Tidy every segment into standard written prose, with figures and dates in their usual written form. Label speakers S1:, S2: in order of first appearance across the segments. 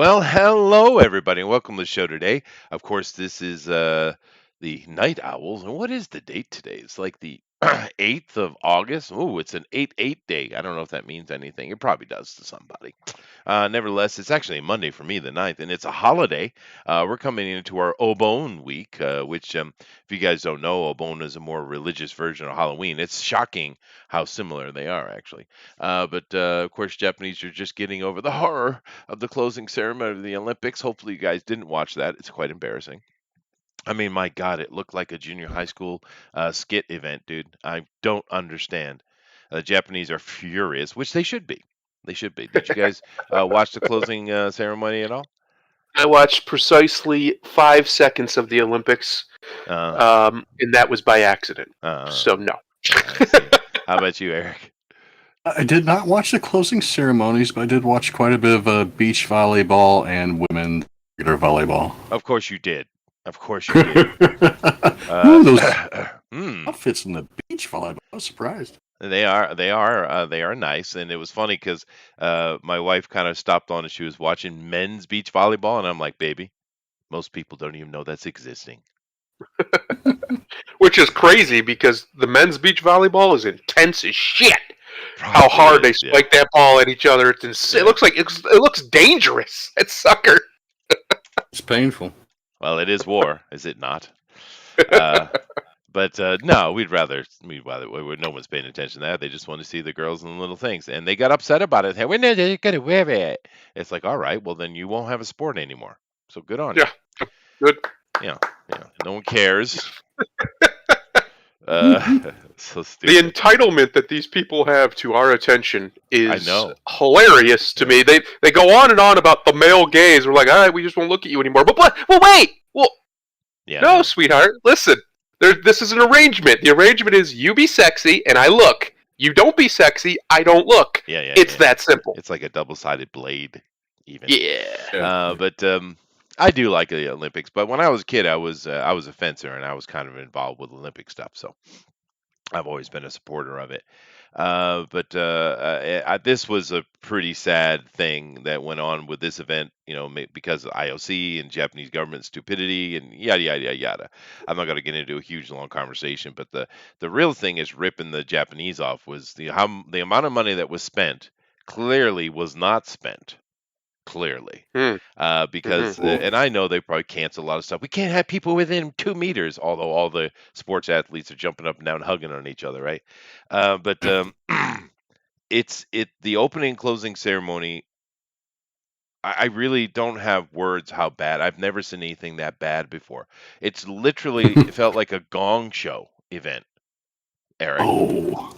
S1: Well, hello everybody, and welcome to the show today. Of course, this is the Night Owls. And what is the date today? It's like the 8th of August. Oh, it's an 8-8 day. I don't know if that means anything. It probably does to somebody. Nevertheless, it's actually a Monday for me, the 9th, and it's a holiday. We're coming into our Obon week, which, if you guys don't know, Obon is a more religious version of Halloween. It's shocking how similar they are, actually. But of course, Japanese are just getting over the horror of the closing ceremony of the Olympics. Hopefully, you guys didn't watch that. It's quite embarrassing. I mean, my God, it looked like a junior high school skit event, dude. I don't understand. The Japanese are furious, which they should be. They should be. Did you guys watch the closing ceremony at all?
S2: I watched precisely 5 seconds of the Olympics,
S1: Uh,
S2: and that was by accident.
S1: uh,
S2: So no.
S1: I see. How about you, Eric?
S3: I did not watch the closing ceremonies, but I did watch quite a bit of beach volleyball and women's regular volleyball.
S1: Of course you did. Of course you did.
S3: Ooh, those
S1: hmm.
S3: outfits in the beach volleyball. I was surprised.
S1: They are nice, and it was funny because my wife kind of stopped on and she was watching men's beach volleyball, and I'm like, baby, most people don't even know that's existing.
S2: Which is crazy because the men's beach volleyball is intense as shit. How
S1: Probably
S2: hard they
S1: is, yeah.
S2: spike that ball at each other. It's insane.
S1: Yeah.
S2: It looks like it looks dangerous. That sucker.
S3: It's painful.
S1: Well, it is war, is it not? But no, no one's paying attention to that. They just want to see the girls and the little things, and they got upset about it. Hey, when are they gonna wear it? It's like, all right, well then you won't have a sport anymore. So good on you.
S2: Yeah. Good.
S1: Yeah, no one cares. So
S2: The
S1: stupid.
S2: entitlement that these people have to our attention is
S1: I know.
S2: hilarious to me. They go on and on about the male gaze. We're like, all right, we just won't look at you anymore. But wait. Well,
S1: Yeah,
S2: no, sweetheart. Listen, this is an arrangement. The arrangement is you be sexy and I look. You don't be sexy, I don't look.
S1: yeah.
S2: It's that simple.
S1: It's like a double-sided blade, even.
S2: Yeah.
S1: But I do like the Olympics. But when I was a kid, I was a fencer, and I was kind of involved with Olympic stuff. So I've always been a supporter of it. But this was a pretty sad thing that went on with this event, because of IOC and Japanese government stupidity and yada, yada, yada, yada. I'm not going to get into a huge, long conversation, but the real thing is ripping the Japanese off was the amount of money that was spent clearly was not spent. Clearly, because and I know they probably cancel a lot of stuff. We can't have people within 2 meters, although all the sports athletes are jumping up and down, hugging on each other, right? But the opening and closing ceremony. I really don't have words how bad. I've never seen anything that bad before. It felt like a gong show event, Eric.
S3: Oh,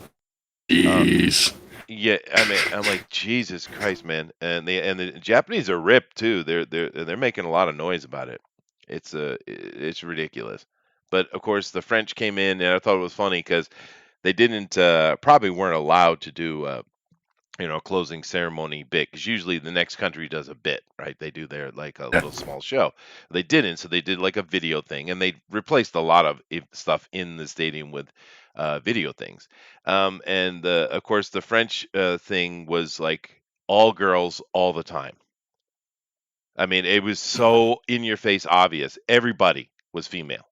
S3: jeez.
S1: Yeah, I mean, I'm like, Jesus Christ, man, and the Japanese are ripped too. They're making a lot of noise about it. It's ridiculous. But of course, the French came in, and I thought it was funny because they didn't probably weren't allowed to do closing ceremony bit, because usually the next country does a bit, right? They do their like a little small show. They didn't, so they did like a video thing, and they replaced a lot of stuff in the stadium with video things. And of course, the French thing was like all girls all the time. I mean, it was so in your face obvious. Everybody was female,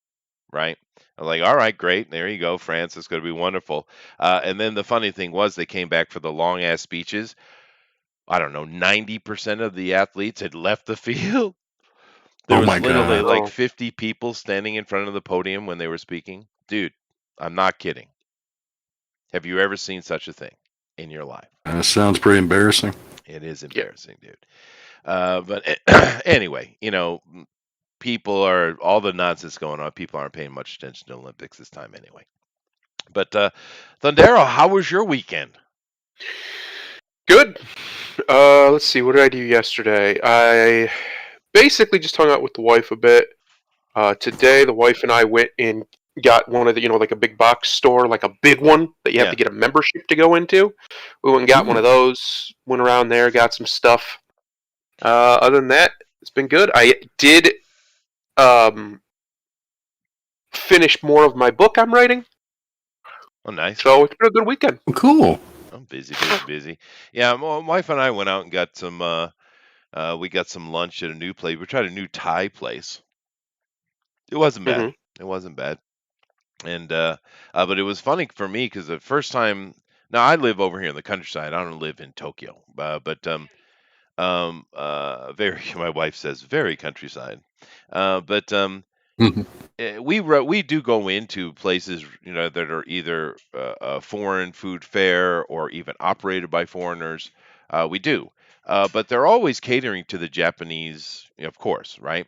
S1: right? I'm like, all right, great. There you go, France. It's going to be wonderful. And then the funny thing was, they came back for the long ass speeches. I don't know, 90% of the athletes had left the field. There
S3: Oh
S1: was
S3: my
S1: literally
S3: God.
S1: like 50 people standing in front of the podium when they were speaking. Dude, I'm not kidding. Have you ever seen such a thing in your life?
S3: That sounds pretty embarrassing.
S1: It is embarrassing, dude. But anyway, all the nonsense going on. People aren't paying much attention to Olympics this time anyway. But Thundero, how was your weekend?
S2: Good. Let's see. What did I do yesterday? I basically just hung out with the wife a bit. Today, the wife and I went and got one of the, like a big box store, like a big one that you have
S1: Yeah.
S2: to get a membership to go into. We went and got one of those, went around there, got some stuff. Other than that, it's been good. I did finish more of my book I'm writing,
S1: Oh, nice.
S2: so it's been a good weekend.
S3: Cool.
S1: I'm busy. Yeah, my wife and I went out and got some We got some lunch at a new place. We tried a new Thai place. It wasn't bad.
S2: Hmm.
S1: It wasn't bad. And but it was funny for me because the first time. Now I live over here in the countryside. I don't live in Tokyo, very. My wife says very countryside, but we do go into places, that are either a foreign food fair or even operated by foreigners. We do, but they're always catering to the Japanese, of course, right?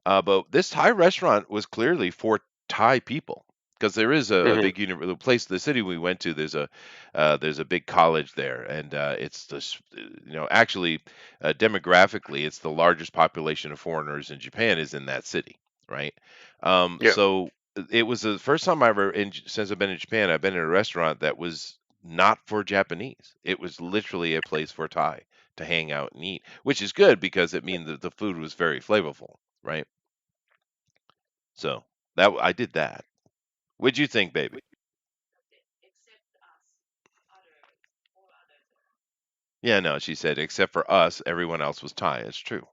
S1: But this Thai restaurant was clearly for Thai people because there is a
S2: Hmm.
S1: big the place, the city we went to. There's a big college there, and it's this, actually, demographically, it's the largest population of foreigners in Japan is in that city, right?
S2: Yeah.
S1: So it was the first time I ever, since I've been in Japan, I've been in a restaurant that was not for Japanese. It was literally a place for Thai to hang out and eat, which is good because it means that the food was very flavorful, right? So that I did that. What'd you think, baby? Yeah, no, she said, except for us, everyone else was Thai. It's true.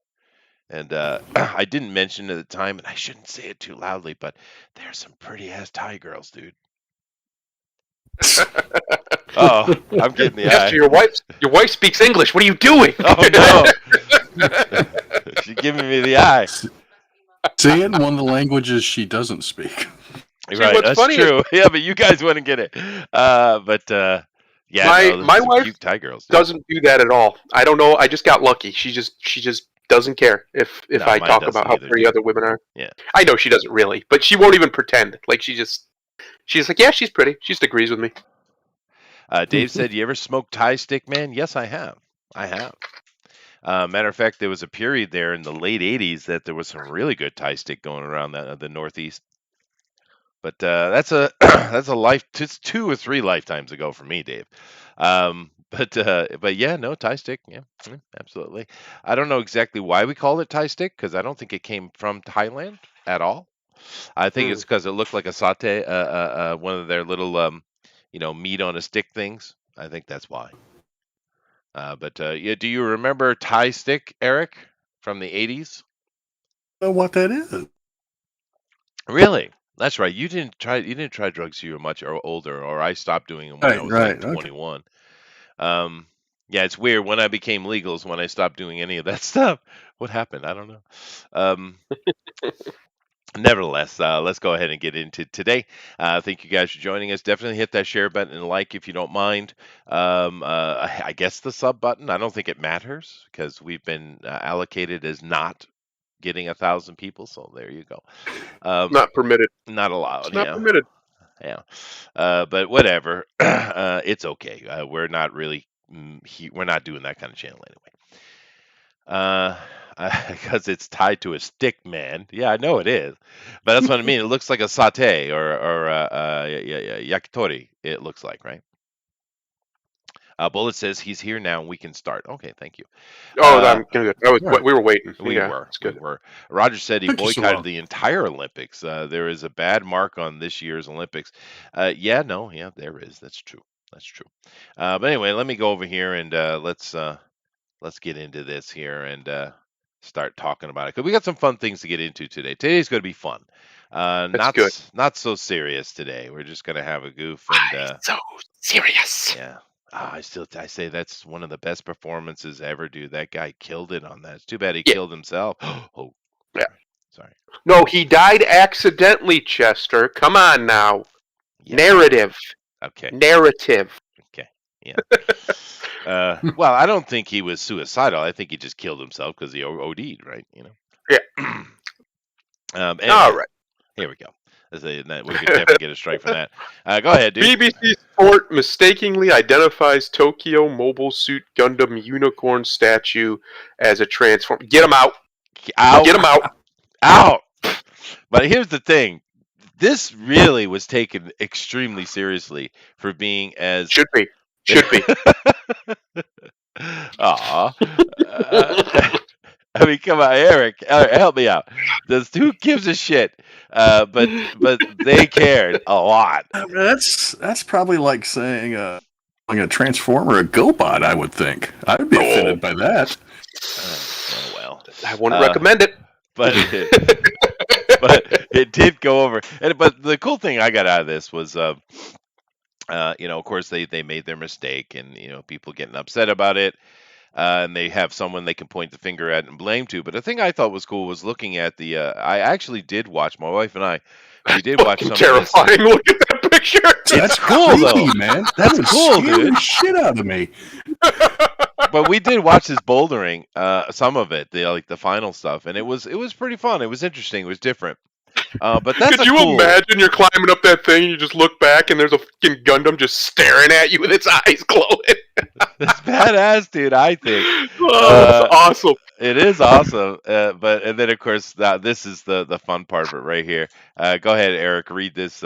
S1: And I didn't mention at the time, and I shouldn't say it too loudly, but there's some pretty ass Thai girls, dude. Oh, I'm getting the
S2: Esther,
S1: eye.
S2: your wife speaks English. What are you doing?
S1: Oh no, she's giving me the eye.
S3: Say it in one of the languages she doesn't speak.
S2: See,
S1: Right,
S2: what's
S1: that's
S2: funny is
S1: true. Yeah, but you guys wouldn't get it. Yeah,
S2: my
S1: no, there's
S2: my
S1: some
S2: wife
S1: cute Thai girls, dude.
S2: doesn't do that at all. I don't know. I just got lucky. She just doesn't care if
S1: No,
S2: I
S1: mine
S2: talk about
S1: doesn't
S2: how
S1: either,
S2: pretty
S1: dude.
S2: other women are.
S1: Yeah.
S2: I know she doesn't really, but she won't even pretend. Like she's like, yeah, she's pretty. She just agrees with me.
S1: Dave said, "You ever smoked Thai stick, man?" Yes, I have. I have. Matter of fact, there was a period there in the late '80s that there was some really good Thai stick going around the Northeast. But that's a that's a life. It's 2 or 3 lifetimes ago for me, Dave. But yeah, no Thai stick. Yeah, absolutely. I don't know exactly why we call it Thai stick because I don't think it came from Thailand at all. I think it's
S2: Mm.
S1: because it looked like a satay, one of their little meat on a stick things. I think that's why. But yeah, do you remember Thai stick, Eric, from the '80s?
S3: Know what that is?
S1: Really? That's right. You didn't try drugs till you were much older, or I stopped doing them when I
S3: Right,
S1: was like
S3: right. Okay.
S1: 21. Um, yeah, it's weird. When I became legal is when I stopped doing any of that stuff. What happened? I don't know. Um, Nevertheless, let's go ahead and get into today. Thank you guys for joining us. Definitely hit that share button and like if you don't mind. I guess the sub button. I don't think it matters because we've been allocated as not getting 1,000 people. So there you go. Um,
S2: Not permitted.
S1: Not
S2: It's
S1: allowed.
S2: not
S1: Yeah.
S2: permitted.
S1: Yeah. But whatever. It's okay. We're not really. We're not doing that kind of channel anyway. Uh, because it's tied to a stick, man. Yeah, I know it is, but that's what I mean. It looks like a satay or yakitori. It looks like, right? Bullet says he's here now and we can start. Okay, thank you.
S2: Oh,
S1: Uh,
S2: I'm good.
S3: Right.
S2: We were waiting.
S1: we
S2: Yeah,
S1: were,
S2: it's
S1: we
S2: good.
S1: were. Roger said he
S3: Took you so
S1: boycotted
S3: long.
S1: the entire Olympics. There is a bad mark on this year's Olympics. Yeah, no, yeah, there is. That's true. That's true. But anyway, let me go over here and let's get into this here and start talking about it because we got some fun things to get into today. Today's going to be fun.
S2: That's good.
S1: Not so serious today. We're just going to have a goof and
S2: Why so serious?
S1: yeah. I say that's one of the best performances ever, dude. That guy killed it on that. It's too bad he
S2: Yeah,
S1: killed himself. Oh,
S2: yeah.
S1: sorry.
S2: No, he died accidentally, Chester. Come on now.
S1: Yeah.
S2: Narrative.
S1: Okay.
S2: Narrative.
S1: Okay. Yeah. Well, I don't think he was suicidal. I think he just killed himself because he OD'd, right?
S2: Yeah. All
S1: Anyway,
S2: right.
S1: here we go. We could definitely get a strike for that. Go ahead, dude.
S2: BBC Sport mistakenly identifies Tokyo Mobile Suit Gundam unicorn statue as a transform. Get him out.
S1: Out.
S2: Get him out.
S1: Out. But here's the thing. This really was taken extremely seriously for being as.
S2: Should be. Should be.
S1: Aw. I mean, come on, Eric, help me out. Who gives a shit? But they cared a lot.
S3: That's probably like saying like a transformer, a GoBot. I would think I would be offended by that.
S2: I wouldn't
S1: Uh,
S2: recommend it.
S1: but it did go over. But the cool thing I got out of this was, of course they made their mistake, and people getting upset about it, and they have someone they can point the finger at and blame to. But the thing I thought was cool was looking at the. I actually did watch. My wife and I, we did watch
S2: Fucking
S1: some of this.
S2: terrifying. Look at that picture.
S1: It's cool though.
S3: Creepy, man. That
S1: That's
S3: would
S1: cool,
S3: scare
S1: dude.
S3: the shit out of me.
S1: But we did watch this bouldering, some of it, the final stuff, and it was pretty fun. It was interesting. It was different. But that's
S2: Could you imagine you're climbing up that thing and you just look back and there's a fucking Gundam just staring at you with its eyes glowing?
S1: That's badass, dude. I think.
S2: Oh, that's awesome.
S1: It is awesome. And then of course this is the fun part of it right here. Go ahead, Eric. Read this.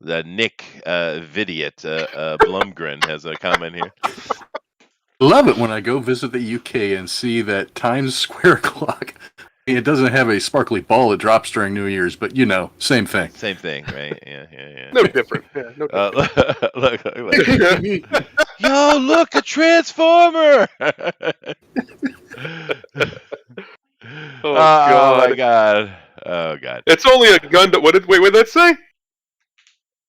S1: The Nick Vidiot Blumgren has a comment here.
S3: Love it when I go visit the UK and see that Times Square clock. It doesn't have a sparkly ball that drops during New Year's, but same thing.
S1: Same thing, right? Yeah.
S2: No different. Yeah, no different.
S1: Look. Yo, look, a transformer!
S2: Oh, God.
S1: My God. Oh God.
S2: It's only a Gundam. What did that say?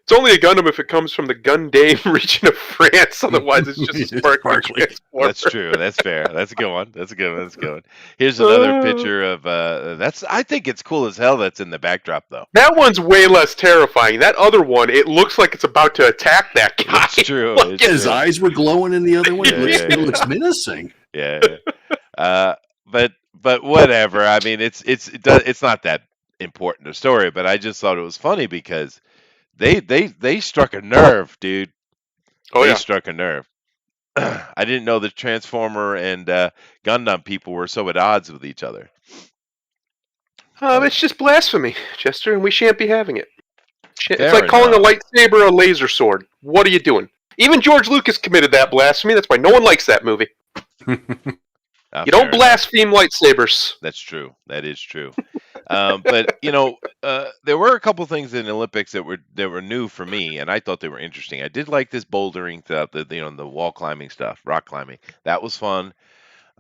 S2: It's only a Gundam if it comes from the Gundam region of France. Otherwise, it's just a sparkly transformer.
S1: That's true. That's fair. That's a good one. That's a good one. Here's another picture of I think it's cool as hell. That's in the backdrop though.
S2: That one's way less terrifying. That other one, it looks like it's about to attack that guy.
S1: It's true.
S2: Like,
S3: His eyes were glowing in the other one. It looks
S1: Yeah.
S3: menacing.
S1: Yeah. But whatever. I mean, it's not that important a story. But I just thought it was funny because they struck a nerve, dude.
S2: Oh
S1: They
S2: yeah.
S1: struck a nerve. I didn't know the Transformer and Gundam people were so at odds with each other.
S2: It's just blasphemy, Chester, and we shan't be having it. It's
S1: Fair
S2: like calling a
S1: enough.
S2: lightsaber a laser sword. What are you doing? Even George Lucas committed that blasphemy. That's why no one likes that movie. You don't
S1: Fair
S2: blaspheme lightsabers.
S1: That's true. That is true. But there were a couple things in the Olympics that were new for me, and I thought they were interesting. I did like this bouldering stuff, the wall climbing stuff, rock climbing. That was fun.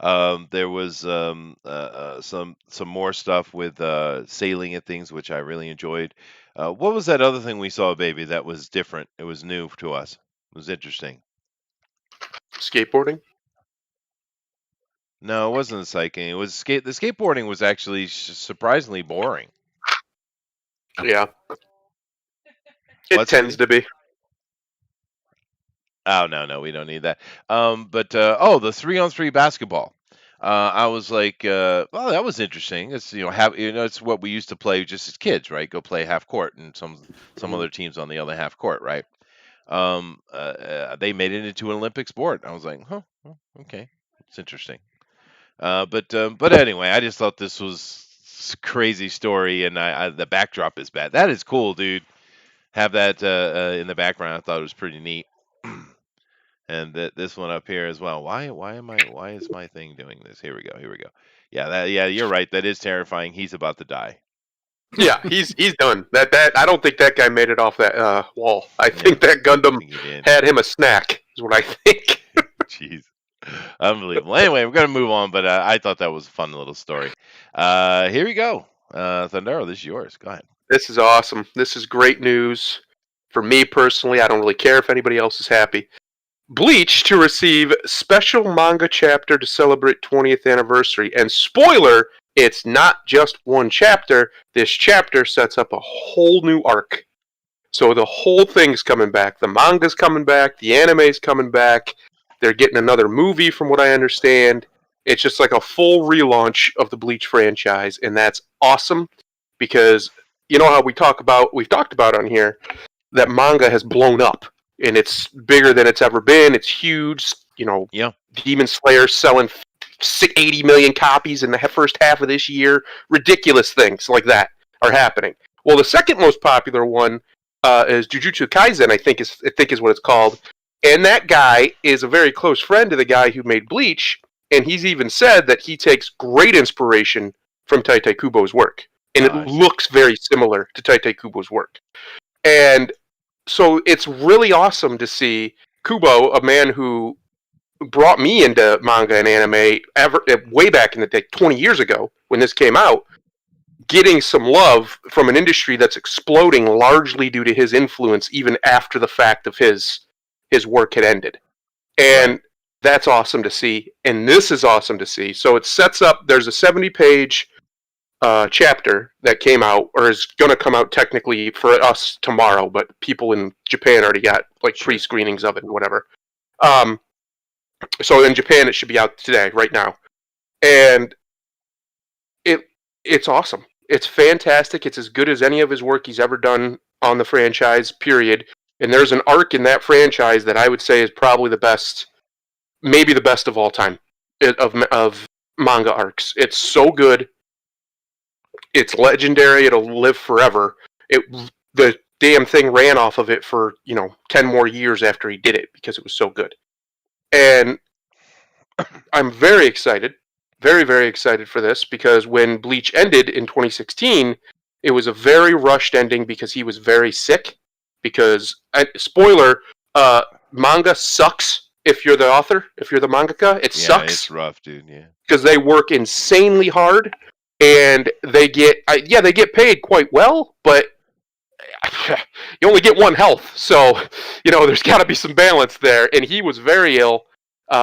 S1: There was some more stuff with sailing and things, which I really enjoyed. What was that other thing we saw, baby? That was different. It was new to us. It was interesting.
S2: Skateboarding?
S1: No, it wasn't the cycling. It was the skateboarding was actually surprisingly boring.
S2: Yeah. It tends to be.
S1: Oh no, we don't need that. But the 3-on-3 basketball. I was like, well, that was interesting. It's it's what we used to play just as kids, right? Go play half court, and some other teams on the other half court, right? They made it into an Olympic sport. I was like, okay, it's interesting. But anyway, I just thought this was a crazy story, and the backdrop is bad. That is cool, dude. Have that in the background. I thought it was pretty neat. And this one up here as well. Why is my thing doing this? Here we go. Yeah, you're right. That is terrifying. He's about to die.
S2: Yeah, he's done. That I don't think that guy made it off that wall. I think that Gundam had him a snack. Is what I think.
S1: Jeez. Unbelievable. Anyway, we're gonna move on, but I thought that was a fun little story. Here we go. Thundero, this is yours. Go ahead.
S2: This is awesome. This is great news for me personally. I don't really care if anybody else is happy. Bleach to receive special manga chapter to celebrate 20th anniversary. And spoiler, it's not just one chapter. This chapter sets up a whole new arc. So the whole thing's coming back. The manga's coming back. The anime's coming back. They're getting another movie from what I understand. It's just like a full relaunch of the Bleach franchise. And that's awesome because you know how we've talked about on here that manga has blown up. And it's bigger than it's ever been. It's huge.
S1: Yeah.
S2: Demon Slayer selling 80 million copies in the first half of this year. Ridiculous things like that are happening. Well, the second most popular one is Jujutsu Kaisen, I think is what it's called. And that guy is a very close friend to the guy who made Bleach. And he's even said that he takes great inspiration from Tite Kubo's work. And it looks very similar to Tite Kubo's work. And so it's really awesome to see Kubo, a man who brought me into manga and anime way back in the day, 20 years ago when this came out, getting some love from an industry that's exploding largely due to his influence even after the fact of his work had ended. And
S1: Right.
S2: that's awesome to see. And this is awesome to see. So it sets up, there's a 70-page chapter that came out, or is going to come out technically for us tomorrow, but people in Japan already got like
S1: Sure.
S2: pre-screenings of it and whatever. So in Japan, it should be out today, right now. And it's awesome. It's fantastic. It's as good as any of his work he's ever done on the franchise, period. And there's an arc in that franchise that I would say is probably the best, maybe the best of all time, of manga arcs. It's so good. It's legendary. It'll live forever. The damn thing ran off of it for 10 more years after he did it because it was so good. And I'm very excited, very, very excited for this, because when Bleach ended in 2016, it was a very rushed ending because he was very sick. Because, spoiler, manga sucks if you're the author, if you're the mangaka. It
S1: Yeah,
S2: sucks
S1: it's rough, dude. Yeah.
S2: because they work insanely hard, and they get paid quite well, but you only get one health, so there's got to be some balance there. And he was very ill.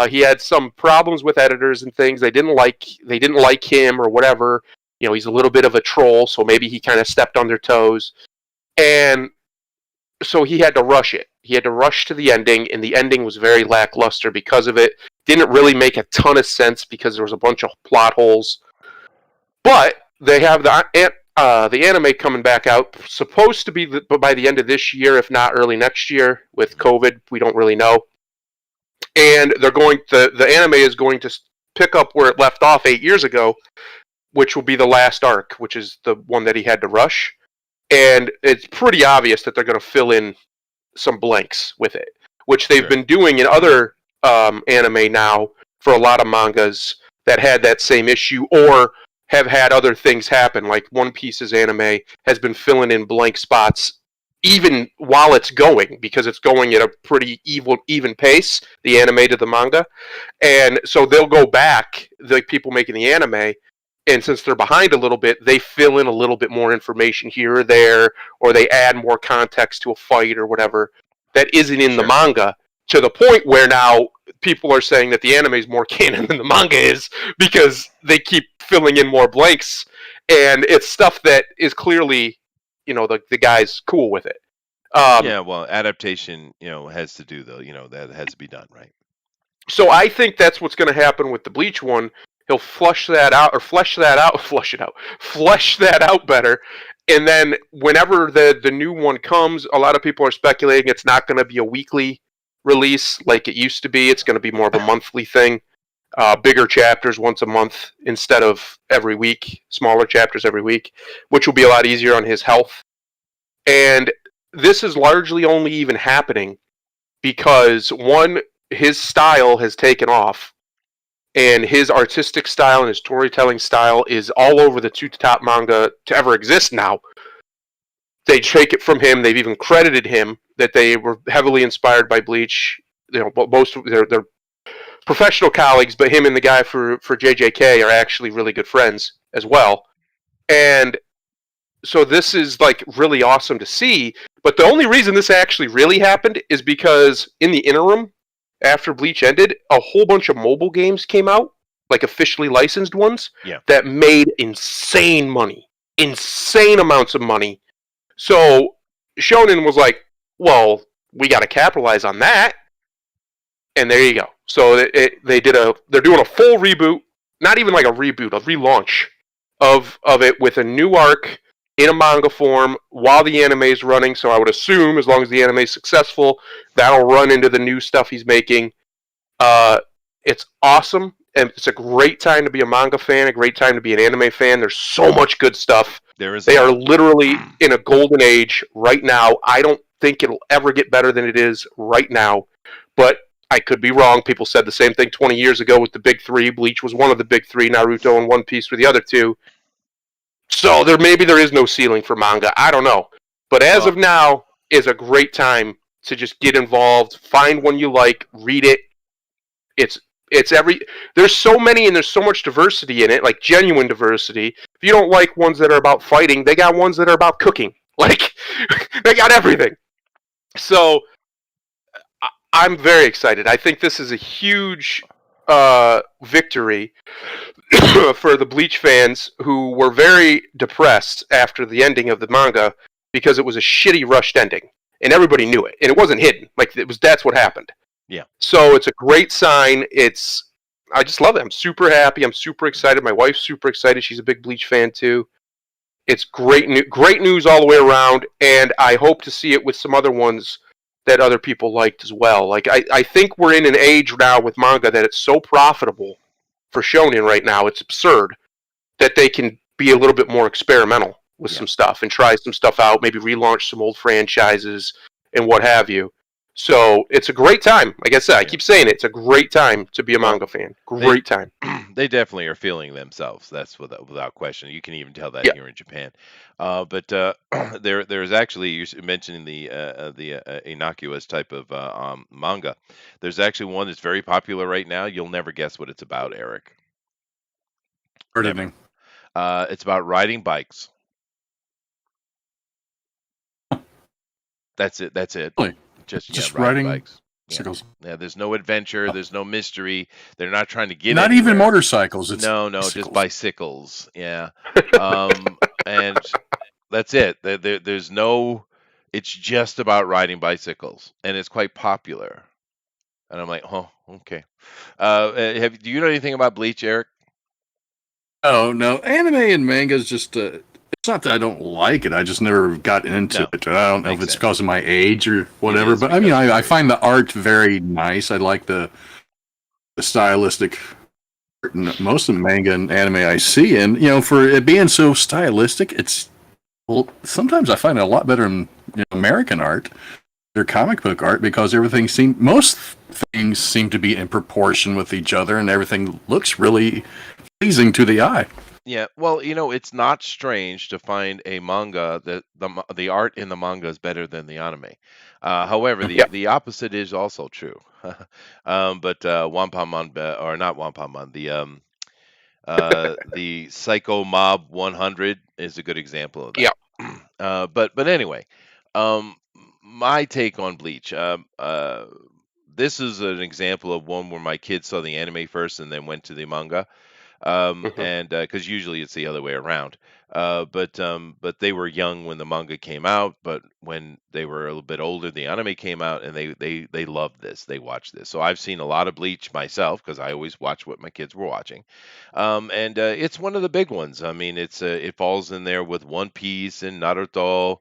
S2: He had some problems with editors and things. They didn't like him or whatever. He's a little bit of a troll, so maybe he kind of stepped on their toes. And so he had to rush it. He had to rush to the ending, and the ending was very lackluster because of it. Didn't really make a ton of sense because there was a bunch of plot holes. But they have the anime coming back out, supposed to be by the end of this year, if not early next year. With COVID, we don't really know. And the anime is going to pick up where it left off 8 years ago, which will be the last arc, which is the one that he had to rush. And it's pretty obvious that they're going to fill in some blanks with it, which they've been doing in other anime now for a lot of mangas that had that same issue or have had other things happen. Like One Piece's anime has been filling in blank spots even while it's going, because it's going at a pretty even pace, the anime to the manga. And so they'll go back, the people making the anime, and since they're behind a little bit, they fill in a little bit more information here or there, or they add more context to a fight or whatever that isn't in the manga, to the point where now people are saying that the anime is more canon than the manga is, because they keep filling in more blanks, and it's stuff that is clearly, the guy's cool with it.
S1: Yeah, well, adaptation, has to do though. That has to be done, right?
S2: So I think that's what's going to happen with the Bleach one. He'll flesh that out better. And then whenever the new one comes, a lot of people are speculating it's not going to be a weekly release like it used to be. It's going to be more of a monthly thing. Bigger chapters once a month instead of every week. Smaller chapters every week, which will be a lot easier on his health. And this is largely only even happening because, one, his style has taken off, and his artistic style and his storytelling style is all over the two top manga to ever exist now. They take it from him. They've even credited him that they were heavily inspired by Bleach. Most of their professional colleagues, but him and the guy for JJK are actually really good friends as well. And so this is like really awesome to see. But the only reason this actually really happened is because in the interim, after Bleach ended, a whole bunch of mobile games came out, like officially licensed ones, that made insane money. Insane amounts of money. So Shonen was like, well, we got to capitalize on that. And there you go. So they're doing a full reboot, not even like a reboot, a relaunch of it with a new arc in a manga form while the anime is running. So I would assume, as long as the anime is successful, that'll run into the new stuff he's making. It's awesome, and it's a great time to be a manga fan, a great time to be an anime fan. There's so much good stuff. They are literally in a golden age right now. I don't think it'll ever get better than it is right now, but I could be wrong. People said the same thing 20 years ago with the big three. Bleach was one of the big three. Naruto and One Piece were the other two. So there is no ceiling for manga. I don't know. But as of now, is a great time to just get involved, find one you like, read it, It's it's every there's so many and there's so much diversity in it, like genuine diversity. If you don't like ones that are about fighting, they got ones that are about cooking. Like they got everything. So I'm very excited. I think this is a huge victory for the Bleach fans who were very depressed after the ending of the manga because it was a shitty rushed ending and everybody knew it and it wasn't hidden. Like that's what happened.
S1: Yeah.
S2: So it's a great sign. I just love it. I'm super happy. I'm super excited. My wife's super excited. She's a big Bleach fan too. It's great news all the way around, and I hope to see it with some other ones that other people liked as well. Like I think we're in an age now with manga that it's so profitable for shonen right now. It's absurd that they can be a little bit more experimental with
S1: Yeah.
S2: some stuff and try some stuff out, maybe relaunch some old franchises and what have you. So it's a great time. Like I said, I
S1: Yeah.
S2: keep saying it. It's a great time to be a
S1: Well,
S2: manga fan. Great time.
S1: they definitely are feeling themselves. That's without question. You can even tell that
S2: Yeah.
S1: here in Japan. But there's actually you're mentioning the innocuous type of manga. There's actually one that's very popular right now. You'll never guess what it's about, Eric.
S3: Heard
S1: Never.
S3: anything.
S1: It's about riding bikes. That's it. That's it.
S3: Really?
S1: Just
S3: Just
S1: riding
S3: riding
S1: bikes. Yeah.
S3: bicycles.
S1: Yeah. There's no adventure.
S3: Oh.
S1: There's no mystery. They're not trying to get
S3: Not even
S1: anywhere.
S3: motorcycles. It's
S1: No, just
S3: bicycles.
S1: bicycles. Yeah. And that's it. There's no. It's just about riding bicycles, and it's quite popular. And I'm like, oh, okay. Do you know anything about Bleach, Eric?
S3: Oh no, anime and manga is just it's not that I don't like it. I just never got into
S1: No,
S3: it. I don't know if
S1: makes
S3: it's
S1: sense.
S3: because of my age or whatever.
S1: is
S3: But I mean,
S1: because of your
S3: I
S1: age.
S3: find the art very nice. I like the stylistic. Most of the manga and anime I see, and for it being so stylistic, it's sometimes I find it a lot better in American art, their comic book art, because most things seem to be in proportion with each other, and everything looks really pleasing to the eye.
S1: Yeah, well, it's not strange to find a manga that the art in the manga is better than the anime. However, the
S2: Yeah.
S1: the opposite is also true. But Wanpaman, or not Wanpaman, the Psycho Mob 100 is a good example of
S2: Yeah.
S1: that. But anyway, um, my take on Bleach. This is an example of one where my kids saw the anime first and then went to the manga,
S2: Hmm.
S1: and because usually it's the other way around. But they were young when the manga came out, but when they were a little bit older, the anime came out, and they loved this. They watched this. So I've seen a lot of Bleach myself because I always watch what my kids were watching, and it's one of the big ones. I mean, it falls in there with One Piece and Naruto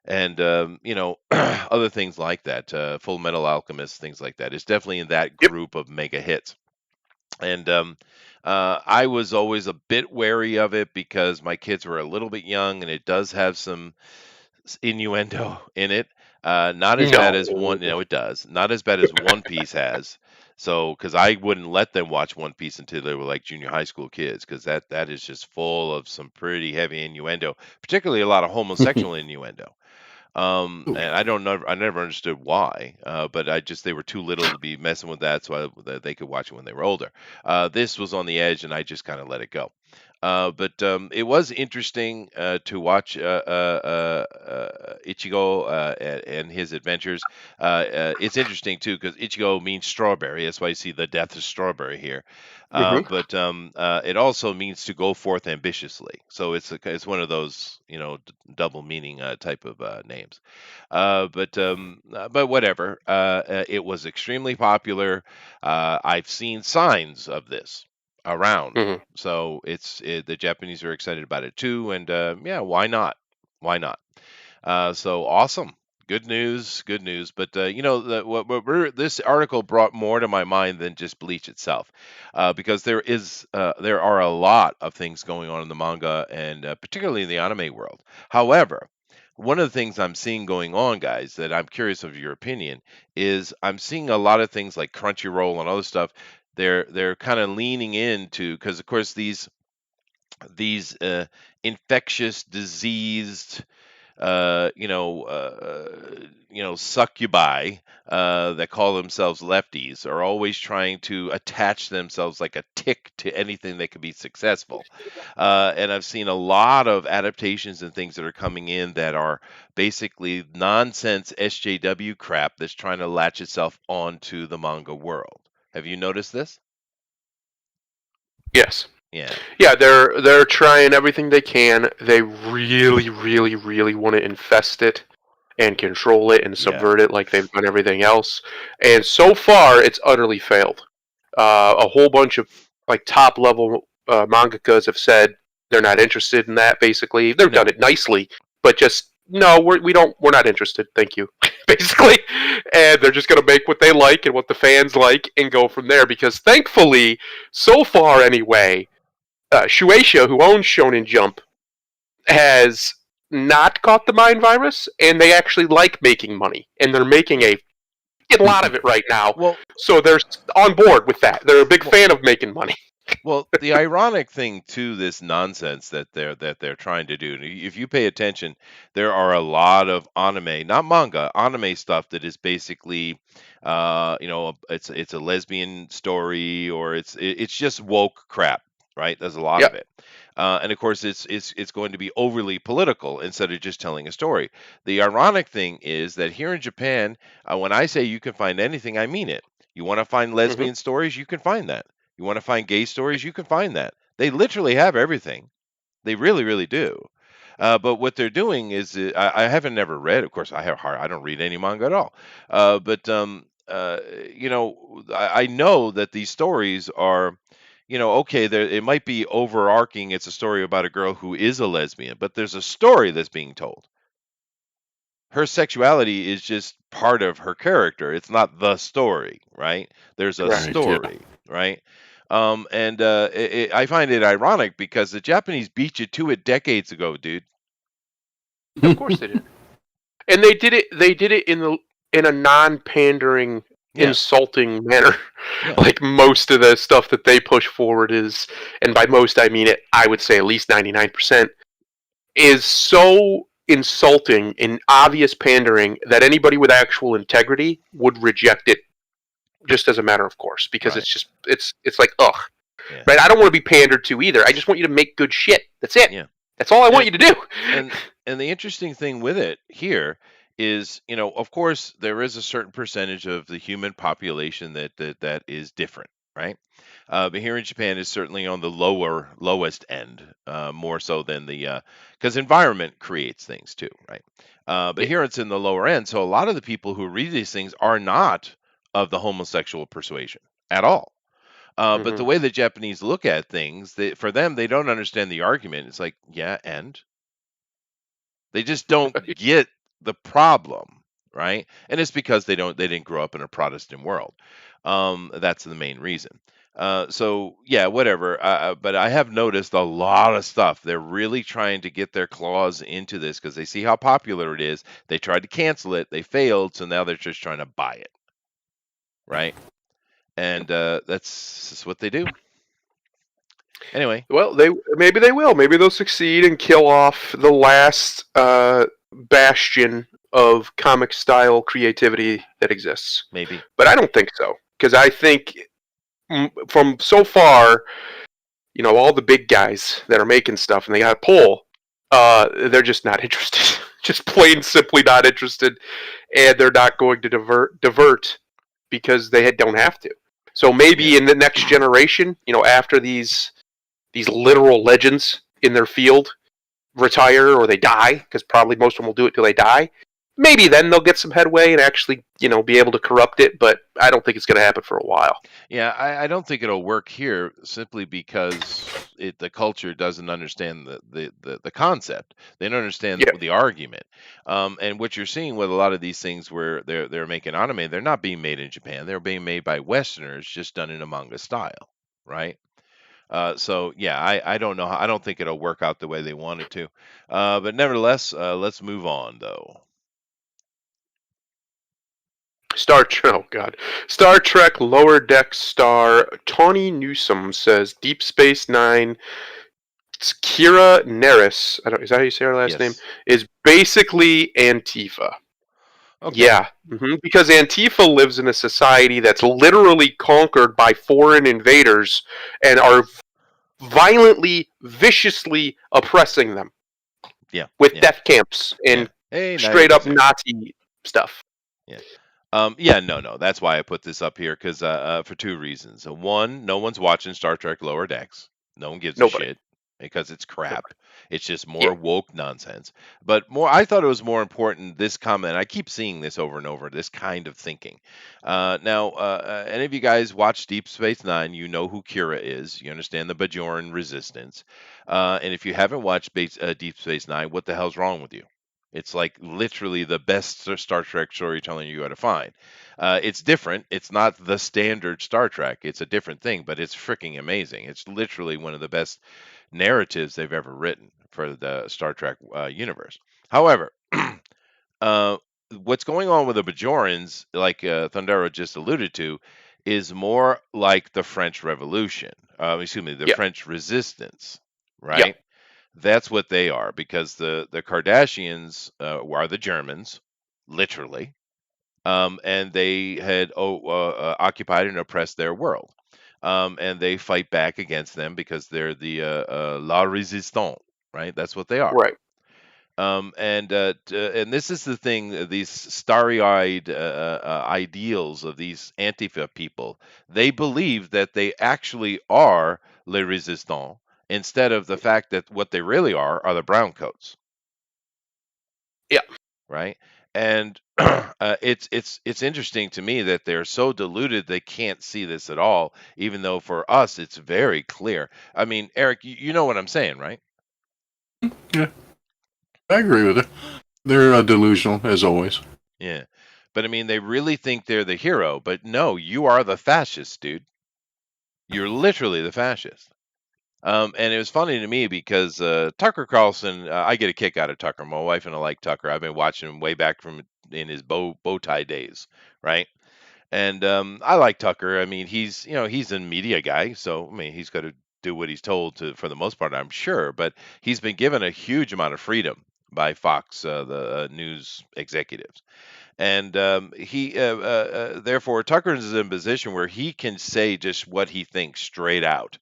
S1: and other things like that. Full Metal Alchemist, things like that. It's definitely in that
S2: Yep.
S1: group of mega hits. And I was always a bit wary of it because my kids were a little bit young, and it does have some innuendo in it. Not as bad as
S2: No.
S1: it does. Not as bad as One Piece has. So, because I wouldn't let them watch One Piece until they were like junior high school kids, because that is just full of some pretty heavy innuendo, particularly a lot of homosexual innuendo. And I never understood why, but they were too little to be messing with that, so that they could watch it when they were older. This was on the edge, and I just kind of let it go. But it was interesting to watch Ichigo and his adventures. It's interesting too because Ichigo means strawberry. That's why you see the death of strawberry here.
S2: Hmm.
S1: But it also means to go forth ambitiously. So it's one of those double meaning type of names. But whatever. It was extremely popular. I've seen signs of this around.
S2: Hmm.
S1: So the Japanese are excited about it too, and yeah, why not? Why not? So awesome, good news, good news. But this article brought more to my mind than just Bleach itself, because there are a lot of things going on in the manga and particularly in the anime world. However, one of the things I'm seeing going on, guys, that I'm curious of your opinion is I'm seeing a lot of things like Crunchyroll and other stuff. They're kind of leaning into because of course these infectious diseased succubi that call themselves lefties are always trying to attach themselves like a tick to anything that could be successful. And I've seen a lot of adaptations and things that are coming in that are basically nonsense SJW crap that's trying to latch itself onto the manga world. Have you noticed this?
S2: Yes.
S1: Yeah.
S2: Yeah, they're trying everything they can. They really, really, really want to infest it and control it and
S1: Yeah.
S2: subvert it like they've done everything else. And so far, it's utterly failed. A whole bunch of like top level mangakas have said they're not interested in that. Basically, they've
S1: No.
S2: done it nicely, but just no, we're not interested. Thank you. Basically, and they're just gonna make what they like and what the fans like and go from there. Because thankfully, so far anyway, Shueisha, who owns Shonen Jump, has not caught the mind virus, and they actually like making money, and they're making a lot of it right now.
S1: Well,
S2: So they're on board with that. They're a big
S1: well,
S2: fan of making money.
S1: Well, the ironic thing to this nonsense that they're trying to do, and if you pay attention, there are a lot of anime, not manga, anime stuff that is basically, it's a lesbian story or it's just woke crap, right? There's a lot of
S2: Yep.
S1: it, and of course it's going to be overly political instead of just telling a story. The ironic thing is that here in Japan, when I say you can find anything, I mean it. You want to find
S2: Hmm.
S1: lesbian stories, you can find that. You want to find gay stories, you can find that. They literally have everything. They really, really do. But what they're doing is, I haven't never read. Of course, I don't read any manga at all. But I know that these stories are, okay. It might be overarching. It's a story about a girl who is a lesbian, but there's a story that's being told. Her sexuality is just part of her character. It's not the story, right? There's a
S2: Right.
S3: Right. Yeah.
S1: story, right? And I find it ironic because the Japanese beat you to it decades ago, dude.
S2: Of course they did. And they did it. They did it in a non-pandering,
S1: Yeah,
S2: insulting manner.
S1: yeah,
S2: Like most of the stuff that they push forward is, and by most I mean it. I would say at least 99% is so insulting and obvious pandering that anybody with actual integrity would reject it just as a matter of course because
S1: right,
S2: it's just it's like ugh,
S1: yeah,
S2: right? I don't want to be pandered to either. I just want you to make good shit. That's it.
S1: yeah.
S2: That's all I want
S1: And
S2: you to do.
S1: and and the interesting thing with it here is, of course, there is a certain percentage of the human population that is different, right? But here in Japan is certainly on the lowest end, more so than the because environment creates things too, right? But
S2: Yeah.
S1: here it's in the lower end, so a lot of the people who read these things are not of the homosexual persuasion at all. But the
S2: Hmm.
S1: way the Japanese look at things, for them, they don't understand the argument. It's like, yeah, and they just don't get the problem, right? And it's because they didn't grow up in a Protestant world. That's the main reason. So yeah, whatever. But I have noticed a lot of stuff. They're really trying to get their claws into this because they see how popular it is. They tried to cancel it, they failed, so now they're just trying to buy it, right? And that's just what they do. Anyway,
S2: Well, maybe they will. Maybe they'll succeed and kill off the last bastion of comic style creativity that exists.
S1: maybe.
S2: But I don't think so because I think from so far, all the big guys that are making stuff and they got a pull, they're just not interested. Just plain simply not interested, and they're not going to divert because they don't have to. So maybe
S1: Yeah.
S2: in the next generation, after these literal legends in their field retire or they die, because probably most of them will do it till they die. Maybe then they'll get some headway and actually, be able to corrupt it. But I don't think it's going to happen for a while.
S1: Yeah, I don't think it'll work here simply because the culture doesn't understand the concept. They don't understand
S2: Yeah.
S1: the argument. And what you're seeing with a lot of these things where they're making anime, they're not being made in Japan. They're being made by Westerners, just done in a manga style, right? So yeah, I don't know. I don't think it'll work out the way they want it to. But nevertheless, let's move on though.
S2: Oh God, Star Trek Lower Deck star Tawny Newsom says Deep Space Nine Kira Nerys, is that how you say her last name?
S1: Yes.
S2: Is basically Antifa.
S1: Okay.
S2: Yeah, because Antifa lives in a society that's literally conquered by foreign invaders and are violently, viciously oppressing them
S1: Yeah.
S2: with
S1: Yeah.
S2: death camps
S1: Yeah.
S2: and
S1: Hey,
S2: straight up
S1: 90%.
S2: Nazi stuff.
S1: Yeah. Yeah, no. That's why I put this up here because for two reasons. One, no one's watching Star Trek Lower Decks. No one gives a
S2: Nobody.
S1: shit because it's crap.
S2: Nobody.
S1: It's just
S2: Yeah.
S1: more woke nonsense. But I thought it was more important. This comment, I keep seeing this over and over. This kind of thinking. Now, any of you guys watch Deep Space Nine? You know who Kira is. You understand the Bajoran resistance. And if you haven't watched Deep Space Nine, what the hell's wrong with you? It's like literally the best Star Trek storytelling you got to find. It's different. It's not the standard Star Trek. It's a different thing, but it's freaking amazing. It's literally one of the best narratives they've ever written for the Star Trek universe. However, uh, what's going on with the Bajorans, like Thundera just alluded to, is more like the French Revolution. Excuse me, the
S2: Yeah.
S1: French Resistance,
S2: Yeah.
S1: right? That's what they are because the Kardashians are the Germans, literally, and they had occupied and oppressed their world, and they fight back against them because they're the La Résistance, right? That's what they are.
S2: Right.
S1: And this is the thing: these starry-eyed ideals of these Antifa people. They believe that they actually are les résistants instead of the fact that what they really are the browncoats.
S2: Yeah.
S1: Right? And it's interesting to me that they're so deluded they can't see this at all, even though for us it's very clear. I mean, Eric, you know what I'm saying, right?
S3: Yeah, I agree with it. They're delusional as always.
S1: Yeah. But I mean, they really think they're the hero, but no, you are the fascist, dude. You're literally the fascist. And it was funny to me because Tucker Carlson, I get a kick out of Tucker. My wife and I like Tucker. I've been watching him way back from in his bow tie days, right? And I like Tucker. I mean, he's a media guy, so I mean, he's got to do what he's told to for the most part, I'm sure. But he's been given a huge amount of freedom by Fox, the news executives, and therefore Tucker is in a position where he can say just what he thinks straight out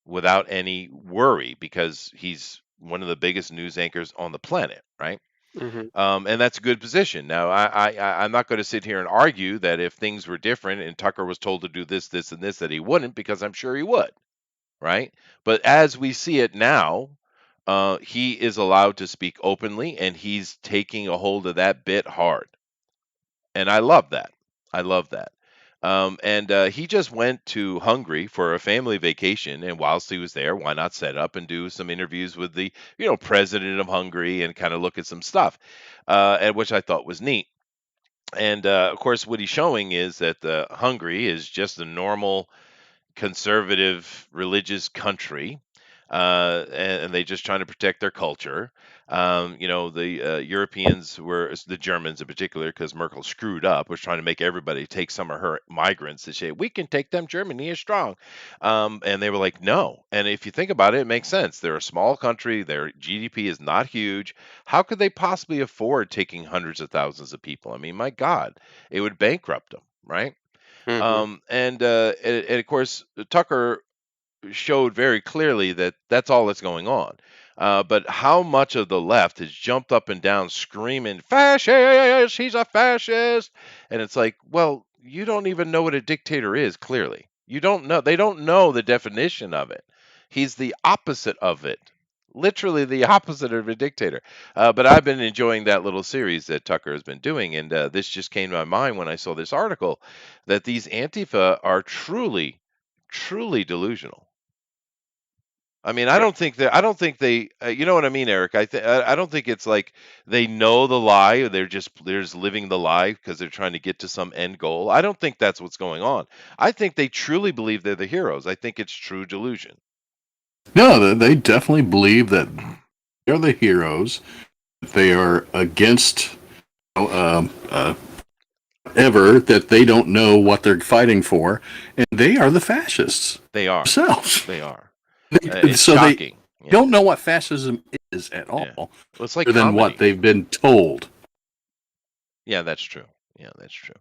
S1: without any worry because he's one of the biggest news anchors on the planet, right?
S2: hmm
S1: And that's a good position. Now, I'm not going to sit here and argue that if things were different and Tucker was told to do this, this, and this, that he wouldn't, because I'm sure he would, right? But as we see it now, he is allowed to speak openly, and he's taking a hold of that bit hard, and I love that. I love that. And he just went to Hungary for a family vacation, and whilst he was there, why not set up and do some interviews with the, president of Hungary and kind of look at some stuff, and which I thought was neat. And of course, what he's showing is that Hungary is just a normal conservative religious country, and they just trying to protect their culture. The Europeans the Germans in particular, because Merkel screwed up, was trying to make everybody take some of her migrants to say we can take them. Germany is strong, and they were like, no. And if you think about it, it makes sense. They're a small country. Their GDP is not huge. How could they possibly afford taking hundreds of thousands of people? I mean, my God, it would bankrupt them, right?
S2: hmm
S1: And of course, Tucker showed very clearly that that's all that's going on. But how much of the left has jumped up and down screaming, fascist, he's a fascist. And it's like, well, you don't even know what a dictator is, clearly. You don't know. They don't know the definition of it. He's the opposite of it. Literally the opposite of a dictator. But I've been enjoying that little series that Tucker has been doing. And this just came to my mind when I saw this article that these Antifa are truly, truly delusional. I mean, I
S2: Yeah.
S1: don't think that. I don't think they. You know what I mean, Eric? I don't think it's like they know the lie. Or they're just living the lie because they're trying to get to some end goal. I don't think that's what's going on. I think they truly believe they're the heroes. I think it's true delusion.
S3: No, they definitely believe that they're the heroes. They are against ever that they don't know what they're fighting for, and they are the fascists
S1: They are.
S3: themselves.
S1: They are. It's
S3: So
S1: shocking. Yeah,
S3: don't know what fascism is at all,
S1: yeah. Well, it's like
S3: other than what
S1: comedy.
S3: they've been told.
S1: Yeah, that's true. Yeah, that's true.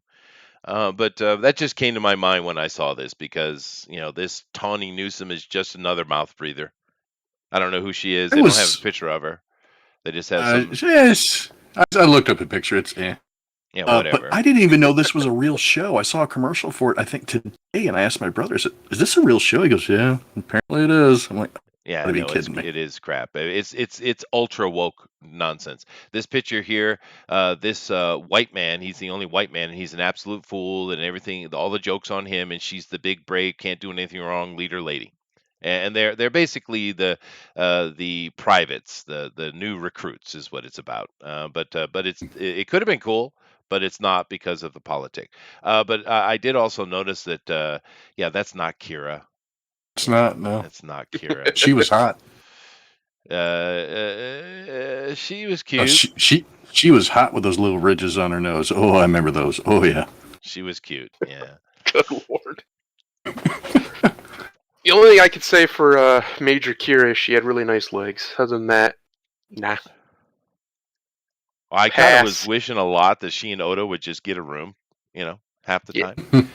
S1: But that just came to my mind when I saw this because this Tawny Newsome is just another mouth breather. I don't know who she is.
S3: It
S1: They don't have a
S3: was,
S1: picture of her. They just have some.
S3: yes, I looked up a picture. It's
S1: Yeah,
S3: but
S1: whatever.
S3: I didn't even know this was a real show. I saw a commercial for it, I think today, and I asked my brother, "Is this a real show?" He goes, "Yeah, apparently it is." I'm like,
S1: Yeah,
S3: "Gotta be
S1: no,
S3: kidding me!"
S1: it is crap. It's ultra woke nonsense. This picture here, this white man, he's the only white man, and he's an absolute fool, and everything. All the jokes on him, and she's the big brave, can't do anything wrong leader lady. And they're basically the privates, the new recruits is what it's about. But it could have been cool, but it's not because of the politic. But I did also notice that yeah, that's not Kira.
S3: It's
S1: Yeah,
S3: not. No,
S1: that's not Kira.
S3: she was hot.
S1: She was
S3: Oh,
S1: cute.
S3: she was hot with those little ridges on her nose. Oh, I remember those. Oh yeah.
S1: She was cute. Yeah.
S2: Good lord. The only thing I could say for Major Kira is she had really nice legs. Other than that, nah.
S1: I kind of was
S2: Pass.
S1: wishing a lot that she and Oda would just get a room, half the
S2: Yeah.
S1: time.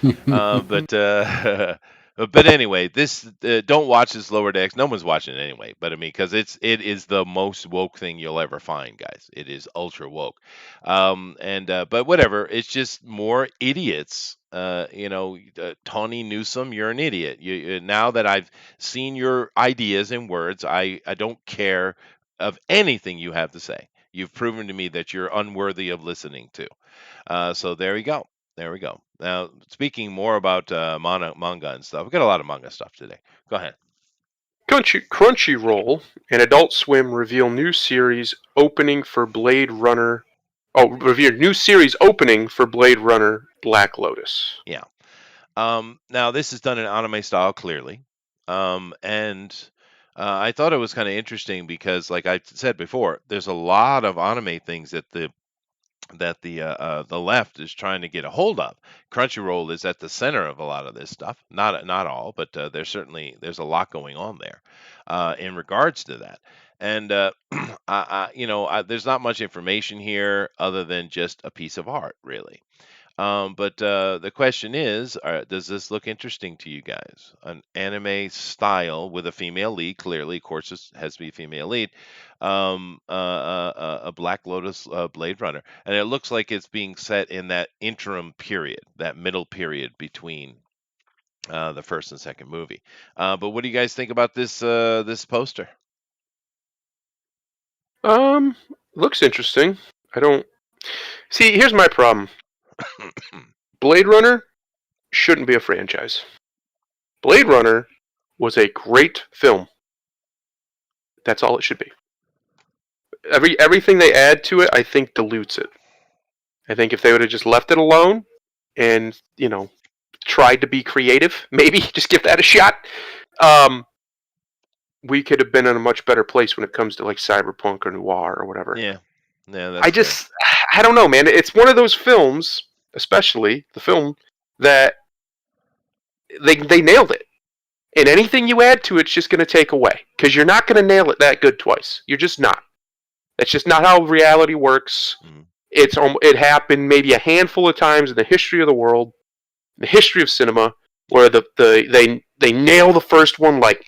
S1: But but anyway, this don't watch this Lower Decks. No one's watching it anyway. But I mean, because it is the most woke thing you'll ever find, guys. It is ultra woke. And but whatever. It's just more idiots. Tawny Newsome, you're an idiot. Now that I've seen your ideas and words, I don't care of anything you have to say. You've proven to me that you're unworthy of listening to. So there we go. There we go. Now, speaking more about manga and stuff, we've got a lot of manga stuff today. Go ahead.
S2: Crunchyroll and Adult Swim reveal new series opening for Blade Runner. Oh, reveal new series opening for Blade Runner Black Lotus.
S1: Yeah. Now, this is done in anime style, clearly. And I thought it was kind of interesting because, like I said before, there's a lot of anime things that the left is trying to get a hold of. Crunchyroll is at the center of a lot of this stuff. Not all, but there's a lot going on there in regards to that. And there's not much information here other than just a piece of art, really. But the question is, does this look interesting to you guys? An anime style with a female lead, clearly, of course, this has to be a female lead. A Black Lotus Blade Runner, and it looks like it's being set in that interim period, that middle period between the first and second movie. But what do you guys think about this poster?
S2: Looks interesting. I don't see. Here's my problem. Blade Runner shouldn't be a franchise. Blade Runner was a great film. That's all it should be. Everything they add to it, I think, dilutes it. I think if they would have just left it alone and tried to be creative, maybe just give that a shot, we could have been in a much better place when it comes to like cyberpunk or noir or whatever.
S1: Yeah, that's fair.
S2: I don't know, man. It's one of those films, especially the film, that they nailed it. And anything you add to it's just going to take away because you're not going to nail it that good twice. You're just not. That's just not how reality works.
S1: Mhm.
S2: It happened maybe a handful of times in the history of the world, the history of cinema, where they nail the first one like,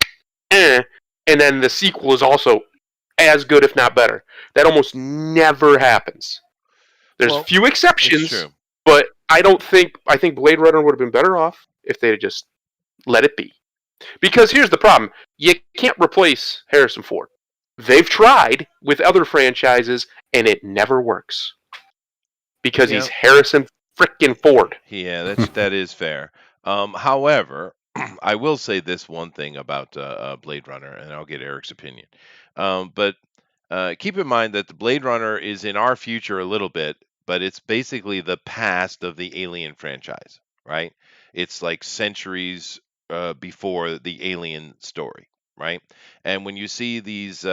S2: and then the sequel is also as good, if not better. That almost never happens. There's
S1: Well,
S2: few
S1: it's
S2: exceptions,
S1: true.
S2: but I think Blade Runner would have been better off if they had just let it be. Because here's the problem: you can't replace Harrison Ford. They've tried with other franchises, and it never works because
S1: Yeah,
S2: he's Harrison frickin' Ford.
S1: yeah, that is fair. However, I will say this one thing about Blade Runner, and I'll get Eric's opinion. But keep in mind that the Blade Runner is in our future a little bit, but it's basically the past of the Alien franchise, right? It's like centuries before the Alien story, right? And when you see these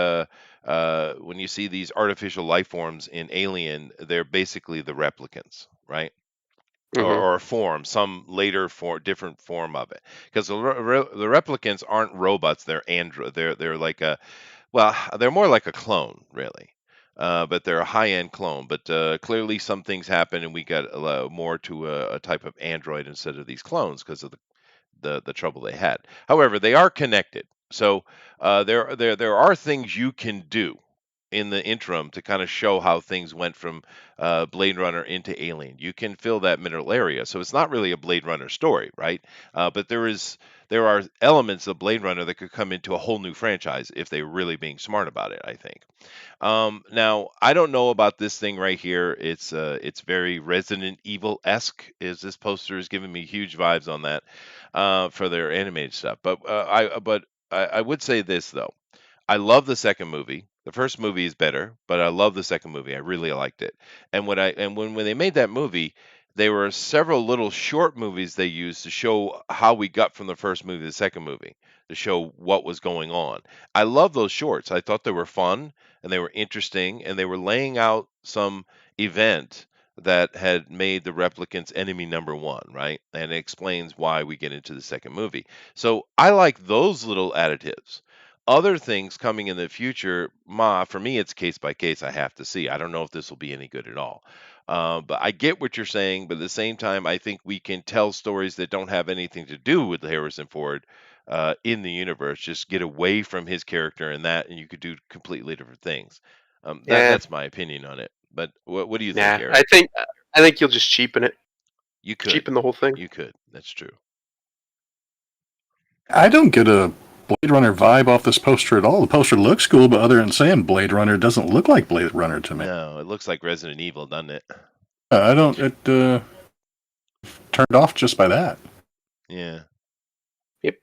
S1: artificial life forms in Alien, they're basically the replicants, right?
S2: Mm-hmm.
S1: Or a form, some later different form of it, because the replicants aren't robots; they're andro. They're like Well, they're more like a clone, really. But they're a high-end clone. But clearly, some things happen, and we got more to a type of android instead of these clones because of the trouble they had. However, they are connected, so there are things you can do in the interim to kind of show how things went from Blade Runner into Alien. You can fill that middle area, so it's not really a Blade Runner story, right? But there are elements of Blade Runner that could come into a whole new franchise if they were really being smart about it, I think. Now I don't know about this thing right here. It's very Resident Evil esque. Is this poster is giving me huge vibes on that for their animated stuff. But I would say this though. I love the second movie. The first movie is better, but I love the second movie. I really liked it. And when they made that movie, there were several little short movies they used to show how we got from the first movie to the second movie, to show what was going on. I love those shorts. I thought they were fun and they were interesting and they were laying out some event that had made the replicants enemy number one, right? And it explains why we get into the second movie. So I like those little additives. Other things coming in the future, for me, it's case by case. I have to see. I don't know if this will be any good at all. But I get what you're saying. But at the same time, I think we can tell stories that don't have anything to do with Harrison Ford in the universe. Just get away from his character and that, and you could do completely different things.
S2: Yeah,
S1: That's my opinion on it. But what do you think,
S2: nah.
S1: Eric?
S2: I think you'll just cheapen it,
S1: You could,
S2: cheapen the whole thing.
S1: you could. That's true.
S3: I don't get a Blade Runner vibe off this poster at all. The poster looks cool, but other than saying Blade Runner, it doesn't look like Blade Runner to me.
S1: No, it looks like Resident Evil, doesn't it?
S3: I don't. It turned off just by that.
S1: Yeah.
S2: Yep.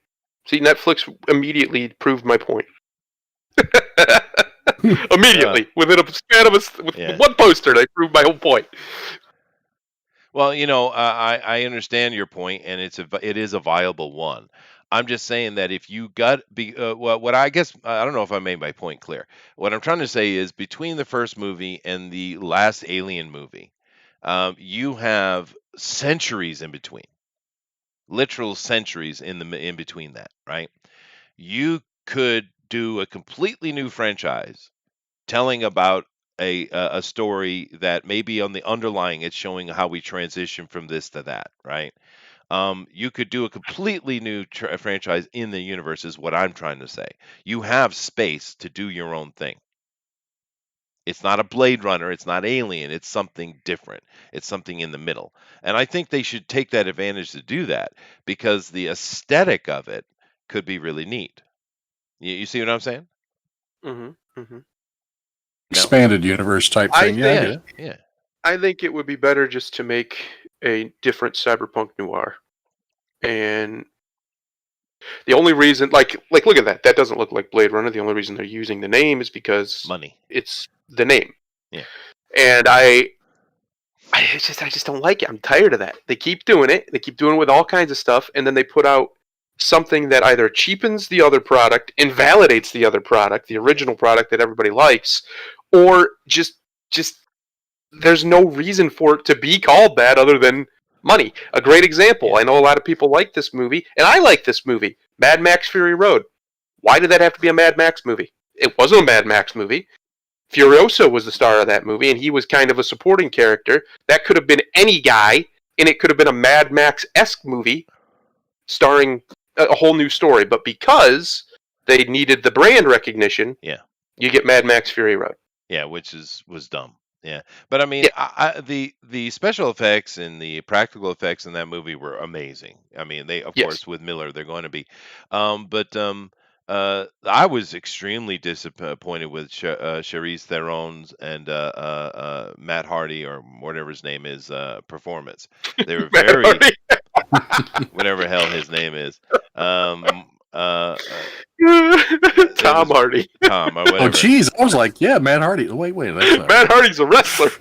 S2: See, Netflix immediately proved my point. Immediately, within a span of
S1: Yeah.
S2: one poster, they proved my whole point.
S1: Well, I understand your point, and it is a viable one. I'm just saying that if you got well, what I guess I don't know if I made my point clear. What I'm trying to say is between the first movie and the last Alien movie, you have centuries in between, literal centuries in between that, right? You could do a completely new franchise telling about a story that maybe on the underlying it's showing how we transition from this to that, right? You could do a completely new franchise in the universe, is what I'm trying to say. You have space to do your own thing. It's not a Blade Runner, it's not Alien, it's something different. It's something in the middle. And I think they should take that advantage to do that because the aesthetic of it could be really neat. You see what I'm saying?
S2: Mm-hmm. Mm-hmm.
S1: No?
S3: Expanded universe type
S2: I
S3: thing. Yeah, I
S2: think-
S3: get it.
S1: Yeah.
S2: I think it would be better just to make a different cyberpunk noir. And the only reason, like, look at that. That doesn't look like Blade Runner. The only reason they're using the name is because
S1: Money.
S2: it's the name.
S1: Yeah.
S2: And I just don't like it. I'm tired of that. They keep doing it. They keep doing it with all kinds of stuff, and then they put out something that either cheapens the other product, invalidates the other product, the original product that everybody likes, or just there's no reason for it to be called that other than money. A great example.
S1: Yeah.
S2: I know a lot of people like this movie, and I like this movie, Mad Max Fury Road. Why did that have to be a Mad Max movie? It wasn't a Mad Max movie. Furiosa was the star of that movie, and he was kind of a supporting character. That could have been any guy, and it could have been a Mad Max-esque movie starring a whole new story. But because they needed the brand recognition,
S1: Yeah.
S2: you get Mad Max Fury Road.
S1: Yeah, which was dumb. Yeah, but I mean, the special effects and the practical effects in that movie were amazing. I mean, they of
S2: Yes.
S1: course with Miller they're going to be, I was extremely disappointed with Charlize Theron's and Matt Hardy or whatever his name is performance. They were
S2: Matt
S1: very
S2: Hardy.
S1: whatever hell his name is.
S2: Tom Hardy.
S1: Tom or whatever.
S3: Oh, geez. I was like, yeah, Matt Hardy. Wait. That's not
S2: Matt Hardy's a wrestler.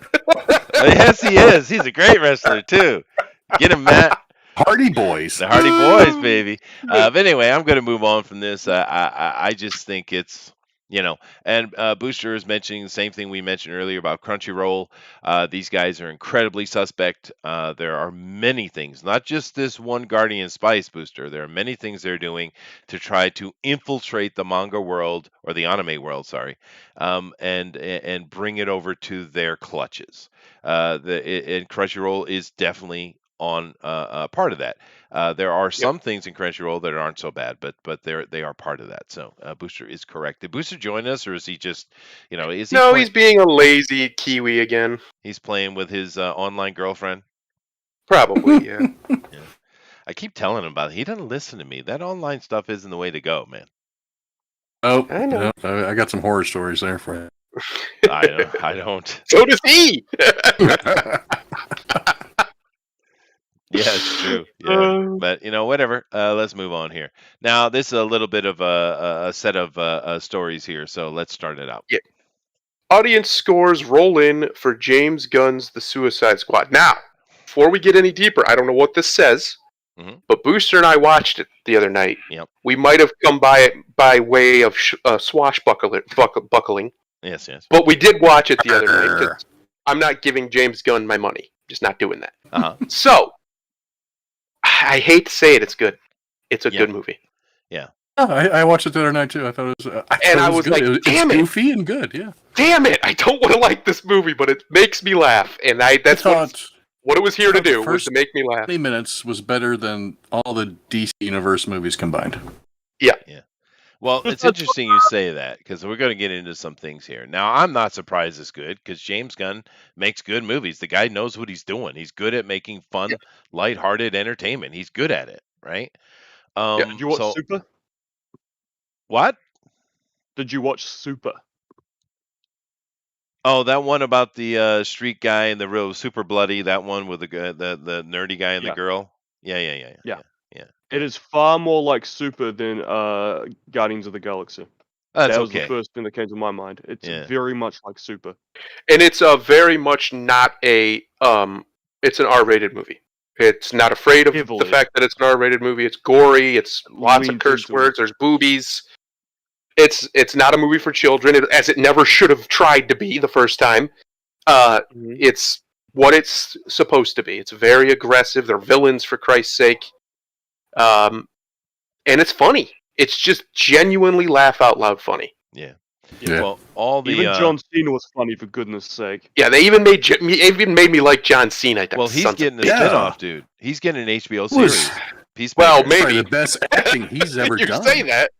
S1: Yes, he is. He's a great wrestler too. Get him, Matt.
S3: Hardy Boys.
S1: The Hardy Boys, baby. But anyway, I'm going to move on from this. I just think it's, You know, and Booster is mentioning the same thing we mentioned earlier about Crunchyroll. These guys are incredibly suspect. There are many things, not just this one Guardian Spice Booster. There are many things they're doing to try to infiltrate the manga world or the anime world, sorry, and bring it over to their clutches. And Crunchyroll is definitely on part of that. There are
S2: Yep.
S1: some things in Crunchyroll that aren't so bad, but they are part of that. So Booster is correct. Did Booster join us, or is he just, is he
S2: No,
S1: playing?
S2: he's being a lazy Kiwi again.
S1: He's playing with his online girlfriend.
S2: Probably, yeah.
S1: Yeah, I keep telling him about it. He doesn't listen to me. That online stuff isn't the way to go, man.
S3: Oh,
S2: I know.
S3: I got some horror stories there for you.
S1: I don't.
S2: So does he.
S1: Yeah, it's true. Yeah, but whatever. Let's move on here. Now, this is a little bit of a set of stories here, so let's start it out.
S2: Yeah. Audience scores roll in for James Gunn's The Suicide Squad. Now, before we get any deeper, I don't know what this says, but Booster and I watched it the other night.
S1: Yep.
S2: We might have come by it by way of swashbuckling.
S1: Yes.
S2: But we did watch it the other night because I'm not giving James Gunn my money. Just not doing that.
S1: Uh-huh.
S2: So, I hate to say it, it's good. It's a good movie.
S1: Yeah.
S3: Oh, I watched it the other night too. I thought it was.
S2: I was like, damn it.
S3: It's goofy and good. Yeah.
S2: Damn it! I don't want to like this movie, but it makes me laugh, and that's what it was here to do, was to make me laugh.
S3: 20 minutes was better than all the DC Universe movies combined.
S2: Yeah.
S1: Well, it's interesting you say that, because we're going to get into some things here. Now, I'm not surprised it's good, because James Gunn makes good movies. The guy knows what he's doing. He's good at making fun, lighthearted entertainment. He's good at it, right?
S4: Did you watch Super?
S1: What?
S4: Did you watch Super?
S1: Oh, that one about the street guy and the real super bloody. That one with the nerdy guy and the girl. Yeah.
S4: It is far more like Super than Guardians of the Galaxy.
S1: That's
S4: that was
S1: okay.
S4: the first thing that came to my mind. It's very much like Super,
S2: and it's very much not a it's an R-rated movie. It's not afraid of the fact that it's an R-rated movie. It's gory. It's lots of curse words. There's boobies. It's not a movie for children, as it never should have tried to be the first time. It's what it's supposed to be. It's very aggressive. They're villains, for Christ's sake. And it's funny. It's just genuinely laugh out loud funny.
S1: Yeah. Well,
S4: even John Cena was funny, for goodness sake.
S2: Yeah, they even made me like John Cena.
S1: Well, he's getting a spinoff, dude. He's getting an HBO series.
S2: Well, maybe
S3: the best acting he's ever
S2: you
S3: done.
S2: Say that.